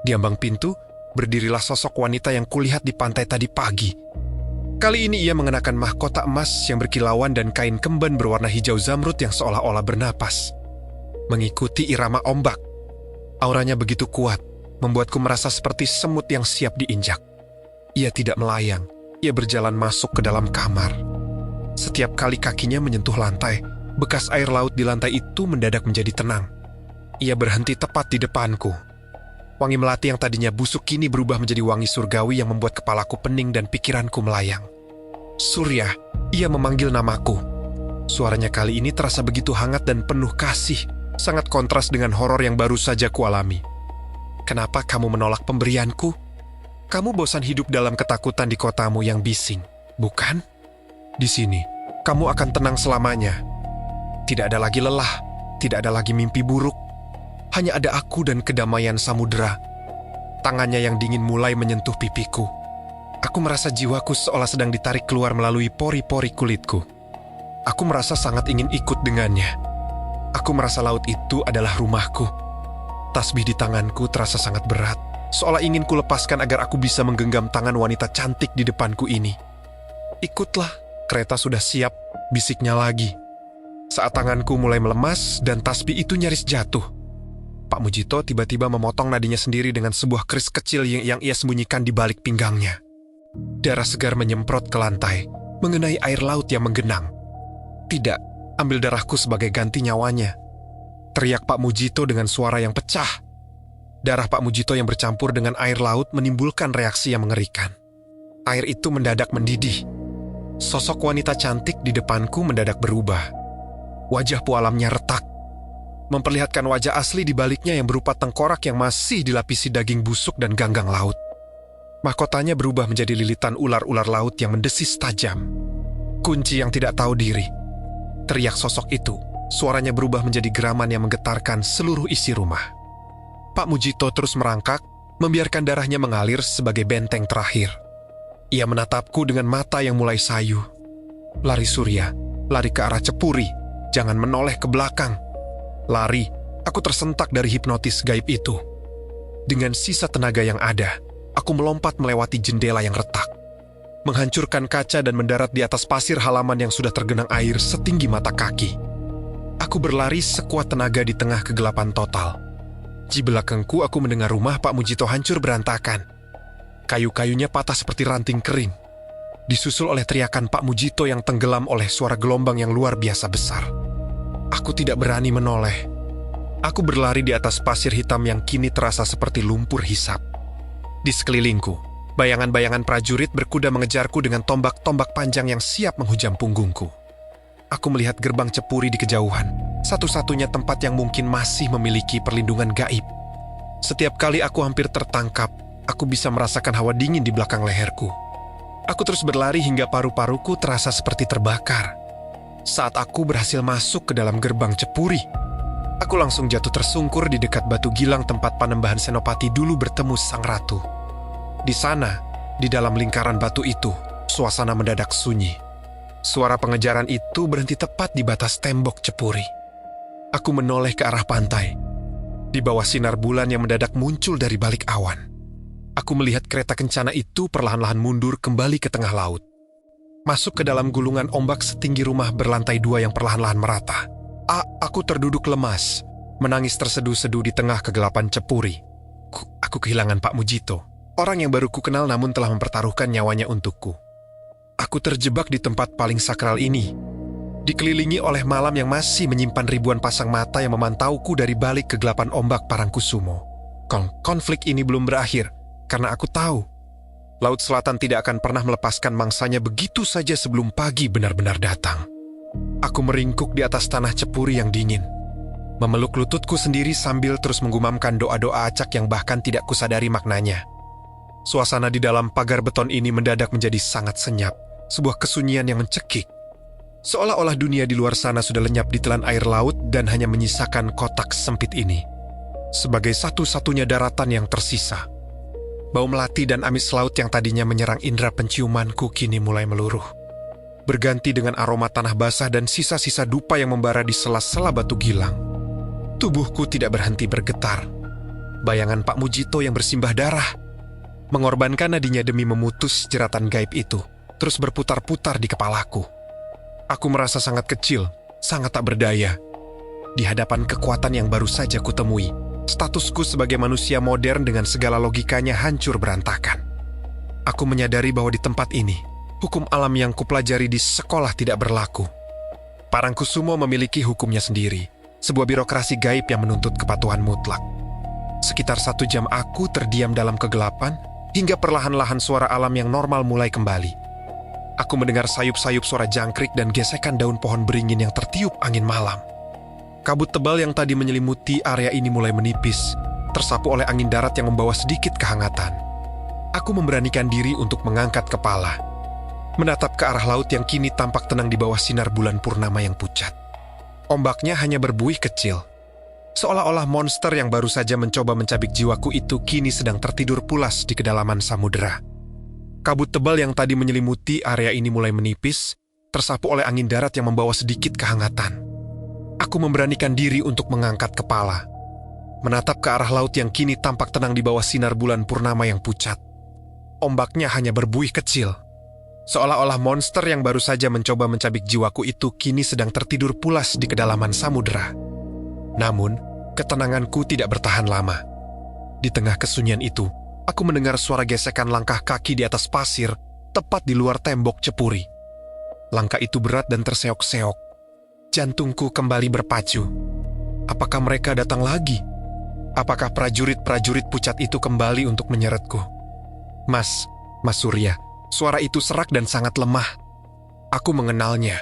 Di ambang pintu, berdirilah sosok wanita yang kulihat di pantai tadi pagi. Kali ini ia mengenakan mahkota emas yang berkilauan dan kain kemban berwarna hijau zamrud yang seolah-olah bernapas, mengikuti irama ombak. Auranya begitu kuat, membuatku merasa seperti semut yang siap diinjak. Ia tidak melayang, ia berjalan masuk ke dalam kamar. Setiap kali kakinya menyentuh lantai, bekas air laut di lantai itu mendadak menjadi tenang. Ia berhenti tepat di depanku. Wangi melati yang tadinya busuk kini berubah menjadi wangi surgawi yang membuat kepalaku pening dan pikiranku melayang. "Surya," ia memanggil namaku. Suaranya kali ini terasa begitu hangat dan penuh kasih, sangat kontras dengan horor yang baru saja kualami. "Kenapa kamu menolak pemberianku? Kamu bosan hidup dalam ketakutan di kotamu yang bising, bukan? Di sini, kamu akan tenang selamanya. Tidak ada lagi lelah, tidak ada lagi mimpi buruk. Hanya ada aku dan kedamaian samudera." Tangannya yang dingin mulai menyentuh pipiku. Aku merasa jiwaku seolah sedang ditarik keluar melalui pori-pori kulitku. Aku merasa sangat ingin ikut dengannya. Aku merasa laut itu adalah rumahku. Tasbih di tanganku terasa sangat berat, seolah ingin kulepaskan agar aku bisa menggenggam tangan wanita cantik di depanku ini. Ikutlah, kereta sudah siap, bisiknya lagi. Saat tanganku mulai melemas dan tasbih itu nyaris jatuh, Pak Mujito tiba-tiba memotong nadinya sendiri dengan sebuah keris kecil yang ia sembunyikan di balik pinggangnya. Darah segar menyemprot ke lantai, mengenai air laut yang menggenang. Tidak, ambil darahku sebagai ganti nyawanya. Teriak Pak Mujito dengan suara yang pecah. Darah Pak Mujito yang bercampur dengan air laut menimbulkan reaksi yang mengerikan. Air itu mendadak mendidih. Sosok wanita cantik di depanku mendadak berubah. Wajah pualamnya retak, memperlihatkan wajah asli di baliknya yang berupa tengkorak yang masih dilapisi daging busuk dan ganggang laut. Mahkotanya berubah menjadi lilitan ular-ular laut yang mendesis tajam. Kunci yang tidak tahu diri. Teriak sosok itu. Suaranya berubah menjadi geraman yang menggetarkan seluruh isi rumah. Pak Mujito terus merangkak, membiarkan darahnya mengalir sebagai benteng terakhir. Ia menatapku dengan mata yang mulai sayu. Lari Surya, lari ke arah Cepuri, jangan menoleh ke belakang. Lari, aku tersentak dari hipnotis gaib itu. Dengan sisa tenaga yang ada, aku melompat melewati jendela yang retak, menghancurkan kaca dan mendarat di atas pasir halaman yang sudah tergenang air setinggi mata kaki. Aku berlari sekuat tenaga di tengah kegelapan total. Di belakangku aku mendengar rumah Pak Mujito hancur berantakan. Kayu-kayunya patah seperti ranting kering. Disusul oleh teriakan Pak Mujito yang tenggelam oleh suara gelombang yang luar biasa besar. Aku tidak berani menoleh. Aku berlari di atas pasir hitam yang kini terasa seperti lumpur hisap. Di sekelilingku, bayangan-bayangan prajurit berkuda mengejarku dengan tombak-tombak panjang yang siap menghujam punggungku. Aku melihat gerbang Cepuri di kejauhan, satu-satunya tempat yang mungkin masih memiliki perlindungan gaib. Setiap kali aku hampir tertangkap, aku bisa merasakan hawa dingin di belakang leherku. Aku terus berlari hingga paru-paruku terasa seperti terbakar. Saat aku berhasil masuk ke dalam gerbang Cepuri, aku langsung jatuh tersungkur di dekat batu gilang tempat Panembahan Senopati dulu bertemu sang ratu. Di sana, di dalam lingkaran batu itu, suasana mendadak sunyi. Suara pengejaran itu berhenti tepat di batas tembok Cepuri. Aku menoleh ke arah pantai. Di bawah sinar bulan yang mendadak muncul dari balik awan, aku melihat kereta kencana itu perlahan-lahan mundur kembali ke tengah laut, masuk ke dalam gulungan ombak setinggi rumah berlantai 2 yang perlahan-lahan merata. Aku terduduk lemas, menangis terseduh-seduh di tengah kegelapan Cepuri. Aku kehilangan Pak Mujito, orang yang baru kukenal namun telah mempertaruhkan nyawanya untukku. Aku terjebak di tempat paling sakral ini, dikelilingi oleh malam yang masih menyimpan ribuan pasang mata yang memantauku dari balik kegelapan ombak Parangkusumo. Konflik ini belum berakhir, karena aku tahu Laut Selatan tidak akan pernah melepaskan mangsanya begitu saja sebelum pagi benar-benar datang. Aku meringkuk di atas tanah Cepuri yang dingin, memeluk lututku sendiri sambil terus menggumamkan doa-doa acak yang bahkan tidak kusadari maknanya. Suasana di dalam pagar beton ini mendadak menjadi sangat senyap. Sebuah kesunyian yang mencekik. Seolah-olah dunia di luar sana sudah lenyap di telan air laut dan hanya menyisakan kotak sempit ini sebagai satu-satunya daratan yang tersisa. Bau melati dan amis laut yang tadinya menyerang indera penciumanku kini mulai meluruh, berganti dengan aroma tanah basah dan sisa-sisa dupa yang membara di sela-sela batu gilang. Tubuhku tidak berhenti bergetar. Bayangan Pak Mujito yang bersimbah darah, mengorbankan nadinya demi memutus jeratan gaib itu, terus berputar-putar di kepalaku. Aku merasa sangat kecil, sangat tak berdaya. Di hadapan kekuatan yang baru saja kutemui, statusku sebagai manusia modern dengan segala logikanya hancur berantakan. Aku menyadari bahwa di tempat ini, hukum alam yang kupelajari di sekolah tidak berlaku. Parangkusumo memiliki hukumnya sendiri, sebuah birokrasi gaib yang menuntut kepatuhan mutlak. Sekitar 1 jam aku terdiam dalam kegelapan, hingga perlahan-lahan suara alam yang normal mulai kembali. Aku mendengar sayup-sayup suara jangkrik dan gesekan daun pohon beringin yang tertiup angin malam. Kabut tebal yang tadi menyelimuti area ini mulai menipis, tersapu oleh angin darat yang membawa sedikit kehangatan. Aku memberanikan diri untuk mengangkat kepala, menatap ke arah laut yang kini tampak tenang di bawah sinar bulan purnama yang pucat. Ombaknya hanya berbuih kecil, seolah-olah monster yang baru saja mencoba mencabik jiwaku itu kini sedang tertidur pulas di kedalaman samudera. Kabut tebal yang tadi menyelimuti area ini mulai menipis, tersapu oleh angin darat yang membawa sedikit kehangatan. Aku memberanikan diri untuk mengangkat kepala, menatap ke arah laut yang kini tampak tenang di bawah sinar bulan purnama yang pucat. Ombaknya hanya berbuih kecil. Seolah-olah monster yang baru saja mencoba mencabik jiwaku itu kini sedang tertidur pulas di kedalaman samudera. Namun, ketenanganku tidak bertahan lama. Di tengah kesunyian itu, aku mendengar suara gesekan langkah kaki di atas pasir, tepat di luar tembok cepuri. Langkah itu berat dan terseok-seok. Jantungku kembali berpacu. Apakah mereka datang lagi? Apakah prajurit-prajurit pucat itu kembali untuk menyeretku? Mas Surya, suara itu serak dan sangat lemah. Aku mengenalnya.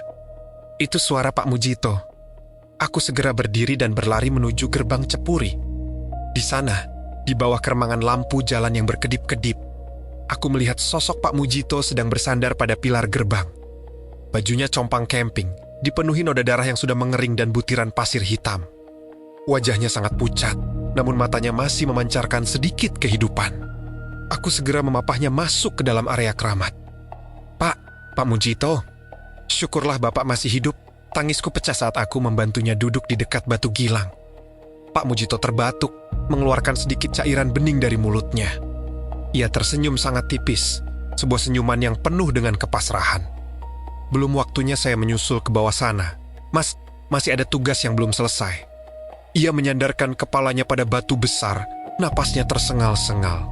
Itu suara Pak Mujito. Aku segera berdiri dan berlari menuju gerbang cepuri. Di sana, di bawah keremangan lampu jalan yang berkedip-kedip, aku melihat sosok Pak Mujito sedang bersandar pada pilar gerbang. Bajunya compang camping, dipenuhi noda darah yang sudah mengering dan butiran pasir hitam. Wajahnya sangat pucat, namun matanya masih memancarkan sedikit kehidupan. Aku segera memapahnya masuk ke dalam area keramat. Pak Mujito, syukurlah Bapak masih hidup. Tangisku pecah saat aku membantunya duduk di dekat batu gilang. Pak Mujito terbatuk, mengeluarkan sedikit cairan bening dari mulutnya. Ia tersenyum sangat tipis, sebuah senyuman yang penuh dengan kepasrahan. Belum waktunya saya menyusul ke bawah sana. Mas, masih ada tugas yang belum selesai. Ia menyandarkan kepalanya pada batu besar, napasnya tersengal-sengal.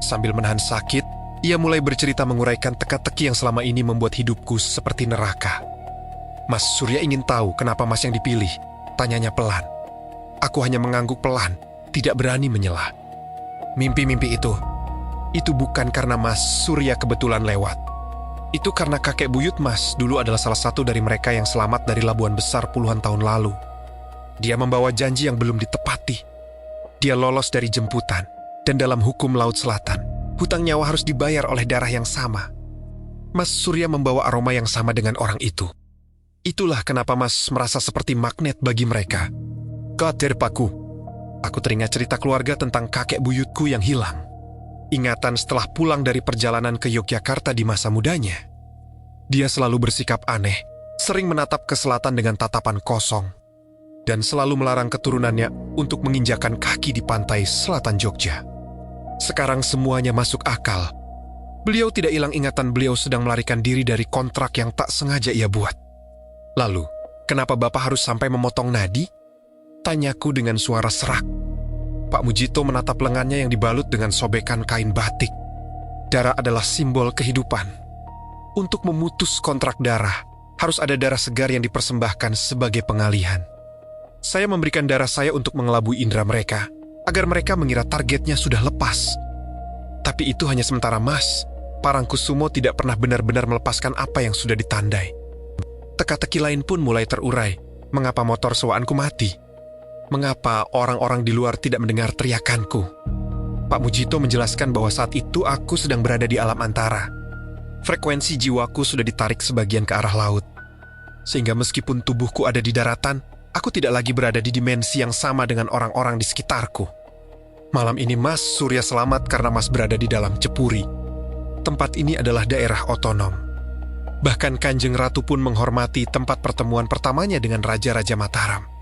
Sambil menahan sakit, ia mulai bercerita menguraikan teka-teki yang selama ini membuat hidupku seperti neraka. Mas Surya ingin tahu kenapa Mas yang dipilih, tanyanya pelan. Aku hanya mengangguk pelan, tidak berani menyela. Mimpi-mimpi itu bukan karena Mas Surya kebetulan lewat. Itu karena kakek buyut Mas dulu adalah salah satu dari mereka yang selamat dari Labuan Besar puluhan tahun lalu. Dia membawa janji yang belum ditepati. Dia lolos dari jemputan, dan dalam hukum Laut Selatan, hutang nyawa harus dibayar oleh darah yang sama. Mas Surya membawa aroma yang sama dengan orang itu. Itulah kenapa Mas merasa seperti magnet bagi mereka. Kader Paku. Aku teringat cerita keluarga tentang kakek buyutku yang hilang. Ingatan setelah pulang dari perjalanan ke Yogyakarta di masa mudanya. Dia selalu bersikap aneh, sering menatap ke selatan dengan tatapan kosong, dan selalu melarang keturunannya untuk menginjakan kaki di pantai selatan Jogja. Sekarang semuanya masuk akal. Beliau tidak hilang ingatan beliau sedang melarikan diri dari kontrak yang tak sengaja ia buat. Lalu, kenapa Bapak harus sampai memotong nadi? Tanyaku dengan suara serak. Pak Mujito menatap lengannya yang dibalut dengan sobekan kain batik. Darah adalah simbol kehidupan. Untuk memutus kontrak darah, harus ada darah segar yang dipersembahkan sebagai pengalihan. Saya memberikan darah saya untuk mengelabui indera mereka, agar mereka mengira targetnya sudah lepas. Tapi itu hanya sementara, Mas. Parangkusumo tidak pernah benar-benar melepaskan apa yang sudah ditandai. Teka-teki lain pun mulai terurai. Mengapa motor sewaanku mati? Mengapa orang-orang di luar tidak mendengar teriakanku? Pak Mujito menjelaskan bahwa saat itu aku sedang berada di alam antara. Frekuensi jiwaku sudah ditarik sebagian ke arah laut. Sehingga meskipun tubuhku ada di daratan, aku tidak lagi berada di dimensi yang sama dengan orang-orang di sekitarku. Malam ini Mas Surya selamat karena Mas berada di dalam cepuri. Tempat ini adalah daerah otonom. Bahkan Kanjeng Ratu pun menghormati tempat pertemuan pertamanya dengan Raja-Raja Mataram.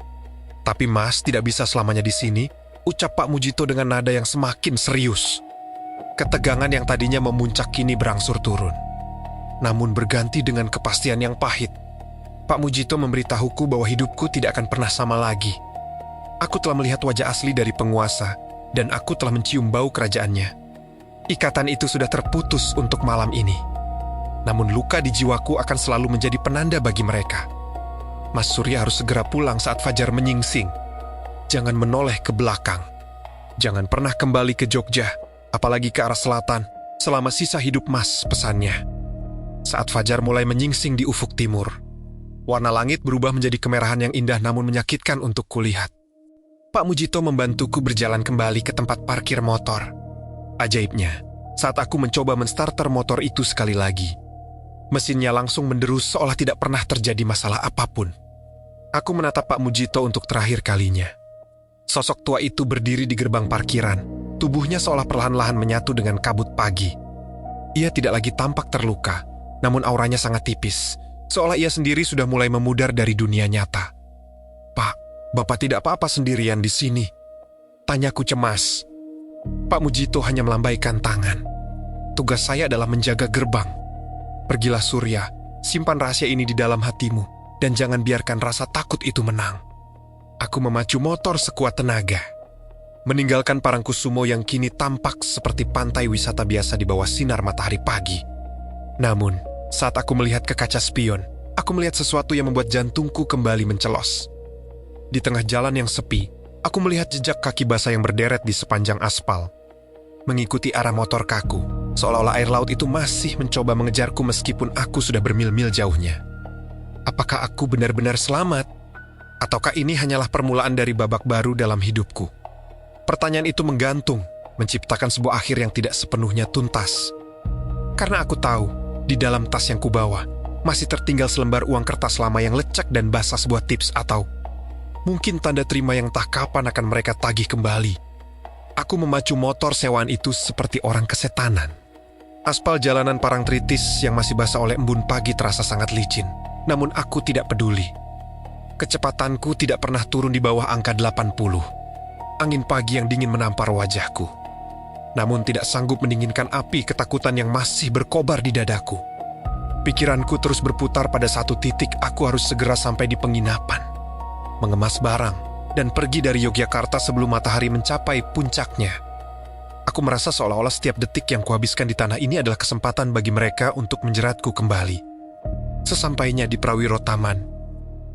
Tapi Mas tidak bisa selamanya di sini, ucap Pak Mujito dengan nada yang semakin serius. Ketegangan yang tadinya memuncak kini berangsur turun. Namun berganti dengan kepastian yang pahit. Pak Mujito memberitahuku bahwa hidupku tidak akan pernah sama lagi. Aku telah melihat wajah asli dari penguasa, dan aku telah mencium bau kerajaannya. Ikatan itu sudah terputus untuk malam ini. Namun luka di jiwaku akan selalu menjadi penanda bagi mereka. Mas Surya harus segera pulang saat fajar menyingsing. Jangan menoleh ke belakang. Jangan pernah kembali ke Jogja, apalagi ke arah selatan, selama sisa hidup Mas, pesannya. Saat fajar mulai menyingsing di ufuk timur, warna langit berubah menjadi kemerahan yang indah namun menyakitkan untuk kulihat. Pak Mujito membantuku berjalan kembali ke tempat parkir motor. Ajaibnya, saat aku mencoba menstarter motor itu sekali lagi, mesinnya langsung menderu seolah tidak pernah terjadi masalah apapun. Aku menatap Pak Mujito untuk terakhir kalinya. Sosok tua itu berdiri di gerbang parkiran, tubuhnya seolah perlahan-lahan menyatu dengan kabut pagi. Ia tidak lagi tampak terluka, namun auranya sangat tipis, seolah ia sendiri sudah mulai memudar dari dunia nyata. Pak, Bapak tidak apa-apa sendirian di sini. Tanyaku cemas. Pak Mujito hanya melambaikan tangan. Tugas saya adalah menjaga gerbang. Pergilah Surya, simpan rahasia ini di dalam hatimu, dan jangan biarkan rasa takut itu menang. Aku memacu motor sekuat tenaga. Meninggalkan Parangkusumo yang kini tampak seperti pantai wisata biasa di bawah sinar matahari pagi. Namun, saat aku melihat ke kaca spion, aku melihat sesuatu yang membuat jantungku kembali mencelos. Di tengah jalan yang sepi, aku melihat jejak kaki basah yang berderet di sepanjang aspal. Mengikuti arah motor kaku, seolah-olah air laut itu masih mencoba mengejarku meskipun aku sudah bermil-mil jauhnya. Apakah aku benar-benar selamat? Ataukah ini hanyalah permulaan dari babak baru dalam hidupku? Pertanyaan itu menggantung, menciptakan sebuah akhir yang tidak sepenuhnya tuntas. Karena aku tahu, di dalam tas yang kubawa, masih tertinggal selembar uang kertas lama yang lecek dan basah sebuah tips atau mungkin tanda terima yang tak kapan akan mereka tagih kembali. Aku memacu motor sewaan itu seperti orang kesetanan. Aspal jalanan Parangtritis yang masih basah oleh embun pagi terasa sangat licin. Namun aku tidak peduli. Kecepatanku tidak pernah turun di bawah angka 80. Angin pagi yang dingin menampar wajahku. Namun tidak sanggup mendinginkan api ketakutan yang masih berkobar di dadaku. Pikiranku terus berputar pada satu titik, aku harus segera sampai di penginapan. Mengemas barang dan pergi dari Yogyakarta sebelum matahari mencapai puncaknya. Aku merasa seolah-olah setiap detik yang kuhabiskan di tanah ini adalah kesempatan bagi mereka untuk menjeratku kembali. Sesampainya di Prawiro Taman,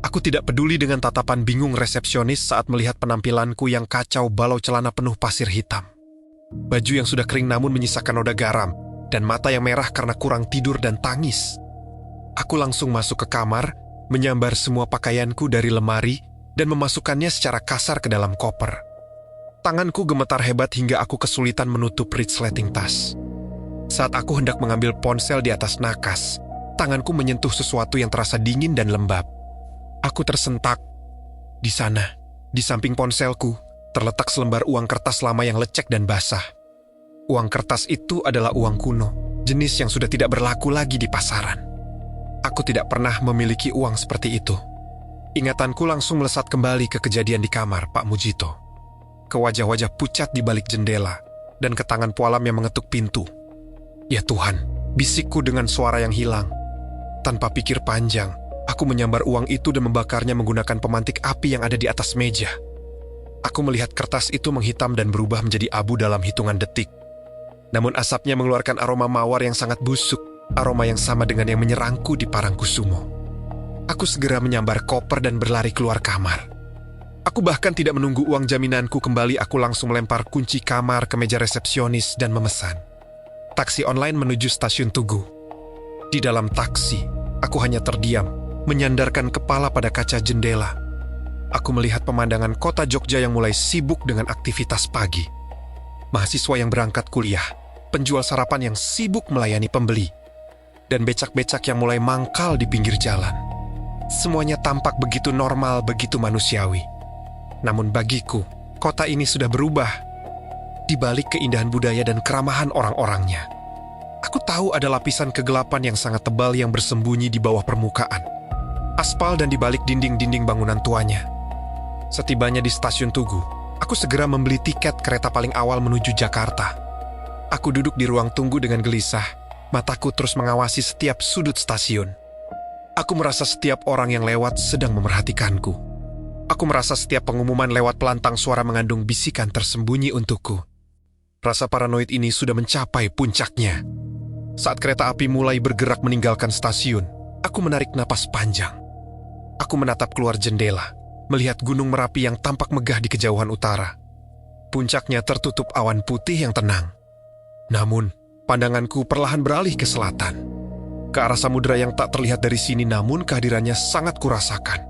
aku tidak peduli dengan tatapan bingung resepsionis saat melihat penampilanku yang kacau balau celana penuh pasir hitam. Baju yang sudah kering namun menyisakan noda garam, dan mata yang merah karena kurang tidur dan tangis. Aku langsung masuk ke kamar, menyambar semua pakaianku dari lemari, dan memasukkannya secara kasar ke dalam koper. Tanganku gemetar hebat hingga aku kesulitan menutup resleting tas. Saat aku hendak mengambil ponsel di atas nakas, tanganku menyentuh sesuatu yang terasa dingin dan lembab. Aku tersentak. Di sana, di samping ponselku, terletak selembar uang kertas lama yang lecek dan basah. Uang kertas itu adalah uang kuno, jenis yang sudah tidak berlaku lagi di pasaran. Aku tidak pernah memiliki uang seperti itu. Ingatanku langsung melesat kembali ke kejadian di kamar Pak Mujito. Ke wajah-wajah pucat di balik jendela, dan ke tangan pualam yang mengetuk pintu. Ya Tuhan, bisikku dengan suara yang hilang. Tanpa pikir panjang, aku menyambar uang itu dan membakarnya menggunakan pemantik api yang ada di atas meja. Aku melihat kertas itu menghitam dan berubah menjadi abu dalam hitungan detik. Namun asapnya mengeluarkan aroma mawar yang sangat busuk, aroma yang sama dengan yang menyerangku di Parangkusumo. Aku segera menyambar koper dan berlari keluar kamar. Aku bahkan tidak menunggu uang jaminanku kembali, aku langsung melempar kunci kamar ke meja resepsionis dan memesan taksi online menuju stasiun Tugu. Di dalam taksi, aku hanya terdiam, menyandarkan kepala pada kaca jendela. Aku melihat pemandangan kota Jogja yang mulai sibuk dengan aktivitas pagi. Mahasiswa yang berangkat kuliah, penjual sarapan yang sibuk melayani pembeli, dan becak-becak yang mulai mangkal di pinggir jalan. Semuanya tampak begitu normal, begitu manusiawi. Namun bagiku, kota ini sudah berubah. Di balik keindahan budaya dan keramahan orang-orangnya, aku tahu ada lapisan kegelapan yang sangat tebal yang bersembunyi di bawah permukaan aspal dan di balik dinding-dinding bangunan tuanya. Setibanya di stasiun Tugu, aku segera membeli tiket kereta paling awal menuju Jakarta. Aku duduk di ruang tunggu dengan gelisah, mataku terus mengawasi setiap sudut stasiun. Aku merasa setiap orang yang lewat sedang memerhatikanku. Aku merasa setiap pengumuman lewat pelantang suara mengandung bisikan tersembunyi untukku. Rasa paranoid ini sudah mencapai puncaknya. Saat kereta api mulai bergerak meninggalkan stasiun, aku menarik napas panjang. Aku menatap keluar jendela, melihat Gunung Merapi yang tampak megah di kejauhan utara. Puncaknya tertutup awan putih yang tenang. Namun, pandanganku perlahan beralih ke selatan. Ke arah samudera yang tak terlihat dari sini, namun kehadirannya sangat kurasakan.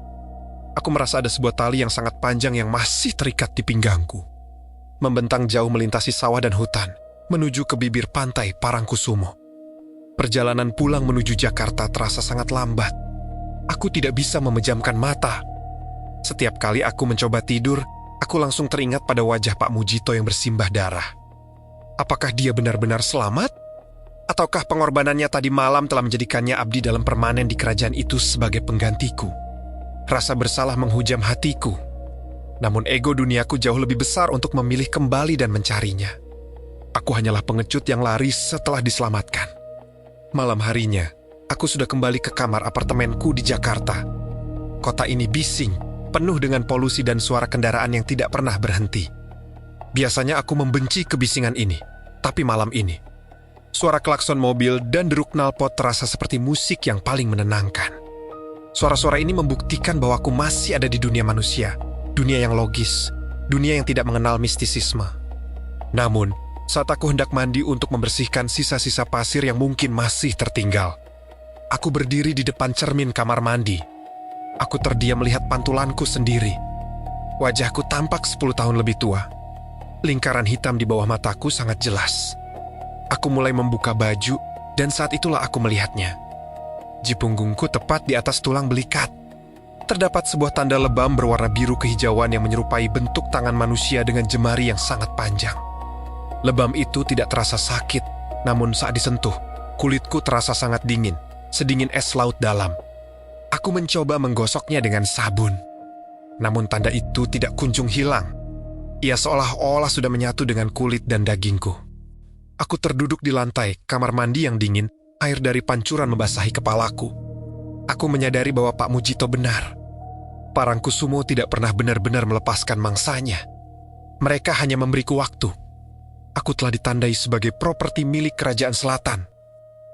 Aku merasa ada sebuah tali yang sangat panjang yang masih terikat di pinggangku. Membentang jauh melintasi sawah dan hutan, menuju ke bibir pantai Parangkusumo. Perjalanan pulang menuju Jakarta terasa sangat lambat. Aku tidak bisa memejamkan mata. Setiap kali aku mencoba tidur, aku langsung teringat pada wajah Pak Mujito yang bersimbah darah. Apakah dia benar-benar selamat? Ataukah pengorbanannya tadi malam telah menjadikannya abdi dalam permanen di kerajaan itu sebagai penggantiku? Rasa bersalah menghujam hatiku. Namun ego duniaku jauh lebih besar untuk memilih kembali dan mencarinya. Aku hanyalah pengecut yang lari setelah diselamatkan. Malam harinya, aku sudah kembali ke kamar apartemenku di Jakarta. Kota ini bising, penuh dengan polusi dan suara kendaraan yang tidak pernah berhenti. Biasanya aku membenci kebisingan ini, tapi malam ini, suara klakson mobil dan deruk knalpot terasa seperti musik yang paling menenangkan. Suara-suara ini membuktikan bahwa aku masih ada di dunia manusia, dunia yang logis, dunia yang tidak mengenal mistisisme. Namun, saat aku hendak mandi untuk membersihkan sisa-sisa pasir yang mungkin masih tertinggal, aku berdiri di depan cermin kamar mandi. Aku terdiam melihat pantulanku sendiri. Wajahku tampak 10 tahun lebih tua. Lingkaran hitam di bawah mataku sangat jelas. Aku mulai membuka baju, dan saat itulah aku melihatnya. Di punggungku tepat di atas tulang belikat, terdapat sebuah tanda lebam berwarna biru kehijauan yang menyerupai bentuk tangan manusia dengan jemari yang sangat panjang. Lebam itu tidak terasa sakit, namun saat disentuh, kulitku terasa sangat dingin, sedingin es laut dalam. Aku mencoba menggosoknya dengan sabun. Namun tanda itu tidak kunjung hilang. Ia seolah-olah sudah menyatu dengan kulit dan dagingku. Aku terduduk di lantai kamar mandi yang dingin, air dari pancuran membasahi kepalaku. Aku menyadari bahwa Pak Mujito benar. Parangkusumo tidak pernah benar-benar melepaskan mangsanya. Mereka hanya memberiku waktu. Aku telah ditandai sebagai properti milik Kerajaan Selatan.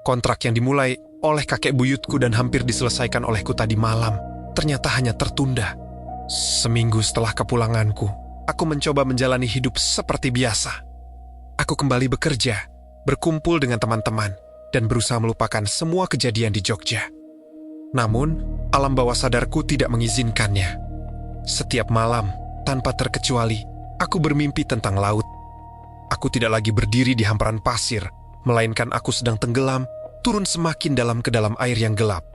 Kontrak yang dimulai oleh kakek buyutku dan hampir diselesaikan olehku tadi malam, ternyata hanya tertunda. Seminggu setelah kepulanganku, aku mencoba menjalani hidup seperti biasa. Aku kembali bekerja, berkumpul dengan teman-teman, dan berusaha melupakan semua kejadian di Jogja. Namun, alam bawah sadarku tidak mengizinkannya. Setiap malam, tanpa terkecuali, aku bermimpi tentang laut. Aku tidak lagi berdiri di hamparan pasir, melainkan aku sedang tenggelam, turun semakin dalam ke dalam air yang gelap.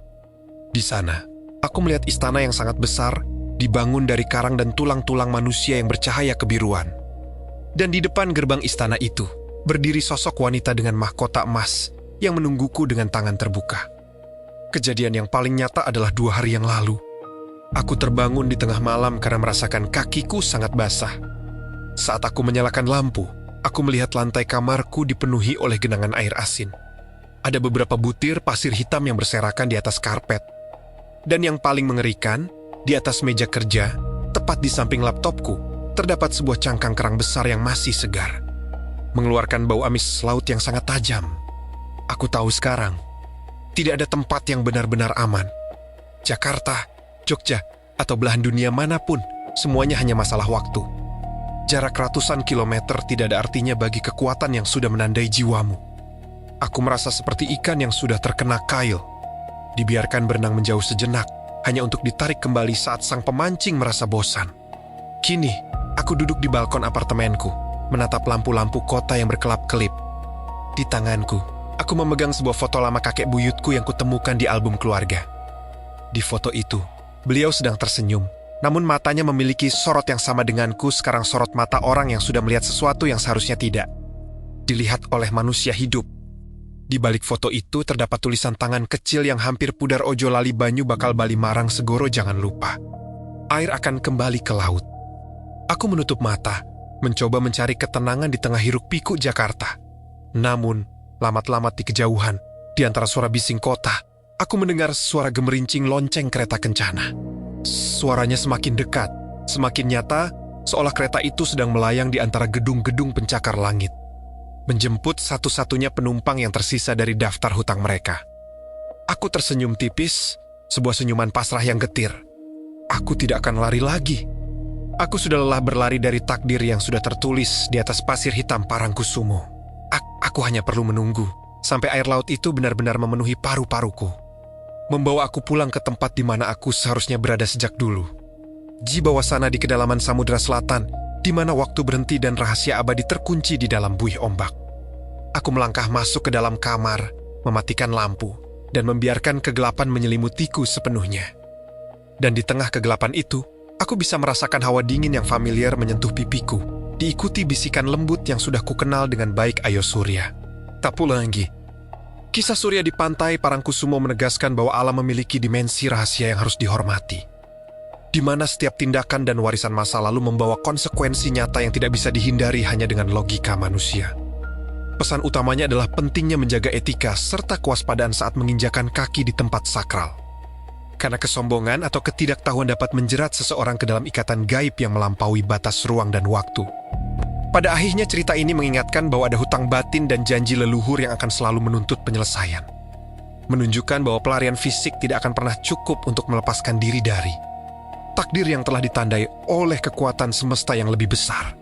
Di sana, aku melihat istana yang sangat besar, dibangun dari karang dan tulang-tulang manusia yang bercahaya kebiruan. Dan di depan gerbang istana itu, berdiri sosok wanita dengan mahkota emas yang menungguku dengan tangan terbuka. Kejadian yang paling nyata adalah 2 hari yang lalu. Aku terbangun di tengah malam karena merasakan kakiku sangat basah. Saat aku menyalakan lampu, aku melihat lantai kamarku dipenuhi oleh genangan air asin. Ada beberapa butir pasir hitam yang berserakan di atas karpet. Dan yang paling mengerikan, di atas meja kerja, tepat di samping laptopku, terdapat sebuah cangkang kerang besar yang masih segar, mengeluarkan bau amis laut yang sangat tajam. Aku tahu sekarang, tidak ada tempat yang benar-benar aman. Jakarta, Jogja, atau belahan dunia manapun, semuanya hanya masalah waktu. Jarak ratusan kilometer tidak ada artinya bagi kekuatan yang sudah menandai jiwamu. Aku merasa seperti ikan yang sudah terkena kail, dibiarkan berenang menjauh sejenak, hanya untuk ditarik kembali saat sang pemancing merasa bosan. Kini, aku duduk di balkon apartemenku, menatap lampu-lampu kota yang berkelap-kelip. Di tanganku, aku memegang sebuah foto lama kakek buyutku yang kutemukan di album keluarga. Di foto itu, beliau sedang tersenyum, namun matanya memiliki sorot yang sama denganku, sekarang sorot mata orang yang sudah melihat sesuatu yang seharusnya tidak dilihat oleh manusia hidup. Di balik foto itu terdapat tulisan tangan kecil yang hampir pudar, ojo lali banyu bakal bali marang segoro jangan lupa. Air akan kembali ke laut. Aku menutup mata, mencoba mencari ketenangan di tengah hiruk pikuk Jakarta. Namun, lamat-lamat di kejauhan, di antara suara bising kota, aku mendengar suara gemerincing lonceng kereta kencana. Suaranya semakin dekat, semakin nyata, seolah kereta itu sedang melayang di antara gedung-gedung pencakar langit, menjemput satu-satunya penumpang yang tersisa dari daftar hutang mereka. Aku tersenyum tipis, sebuah senyuman pasrah yang getir. Aku tidak akan lari lagi. Aku sudah lelah berlari dari takdir yang sudah tertulis di atas pasir hitam Parangkusumo. Aku hanya perlu menunggu sampai air laut itu benar-benar memenuhi paru-paruku, membawa aku pulang ke tempat di mana aku seharusnya berada sejak dulu. Di bawah sana di kedalaman Samudra Selatan, di mana waktu berhenti dan rahasia abadi terkunci di dalam buih ombak. Aku melangkah masuk ke dalam kamar, mematikan lampu, dan membiarkan kegelapan menyelimutiku sepenuhnya. Dan di tengah kegelapan itu, aku bisa merasakan hawa dingin yang familiar menyentuh pipiku, diikuti bisikan lembut yang sudah kukenal dengan baik Ayo Surya. Tak pula lagi. Kisah Surya di pantai Parangkusumo menegaskan bahwa alam memiliki dimensi rahasia yang harus dihormati. di mana setiap tindakan dan warisan masa lalu membawa konsekuensi nyata yang tidak bisa dihindari hanya dengan logika manusia. Pesan utamanya adalah pentingnya menjaga etika serta kewaspadaan saat menginjakan kaki di tempat sakral. Karena kesombongan atau ketidaktahuan dapat menjerat seseorang ke dalam ikatan gaib yang melampaui batas ruang dan waktu. Pada akhirnya cerita ini mengingatkan bahwa ada hutang batin dan janji leluhur yang akan selalu menuntut penyelesaian. Menunjukkan bahwa pelarian fisik tidak akan pernah cukup untuk melepaskan diri dari takdir yang telah ditandai oleh kekuatan semesta yang lebih besar.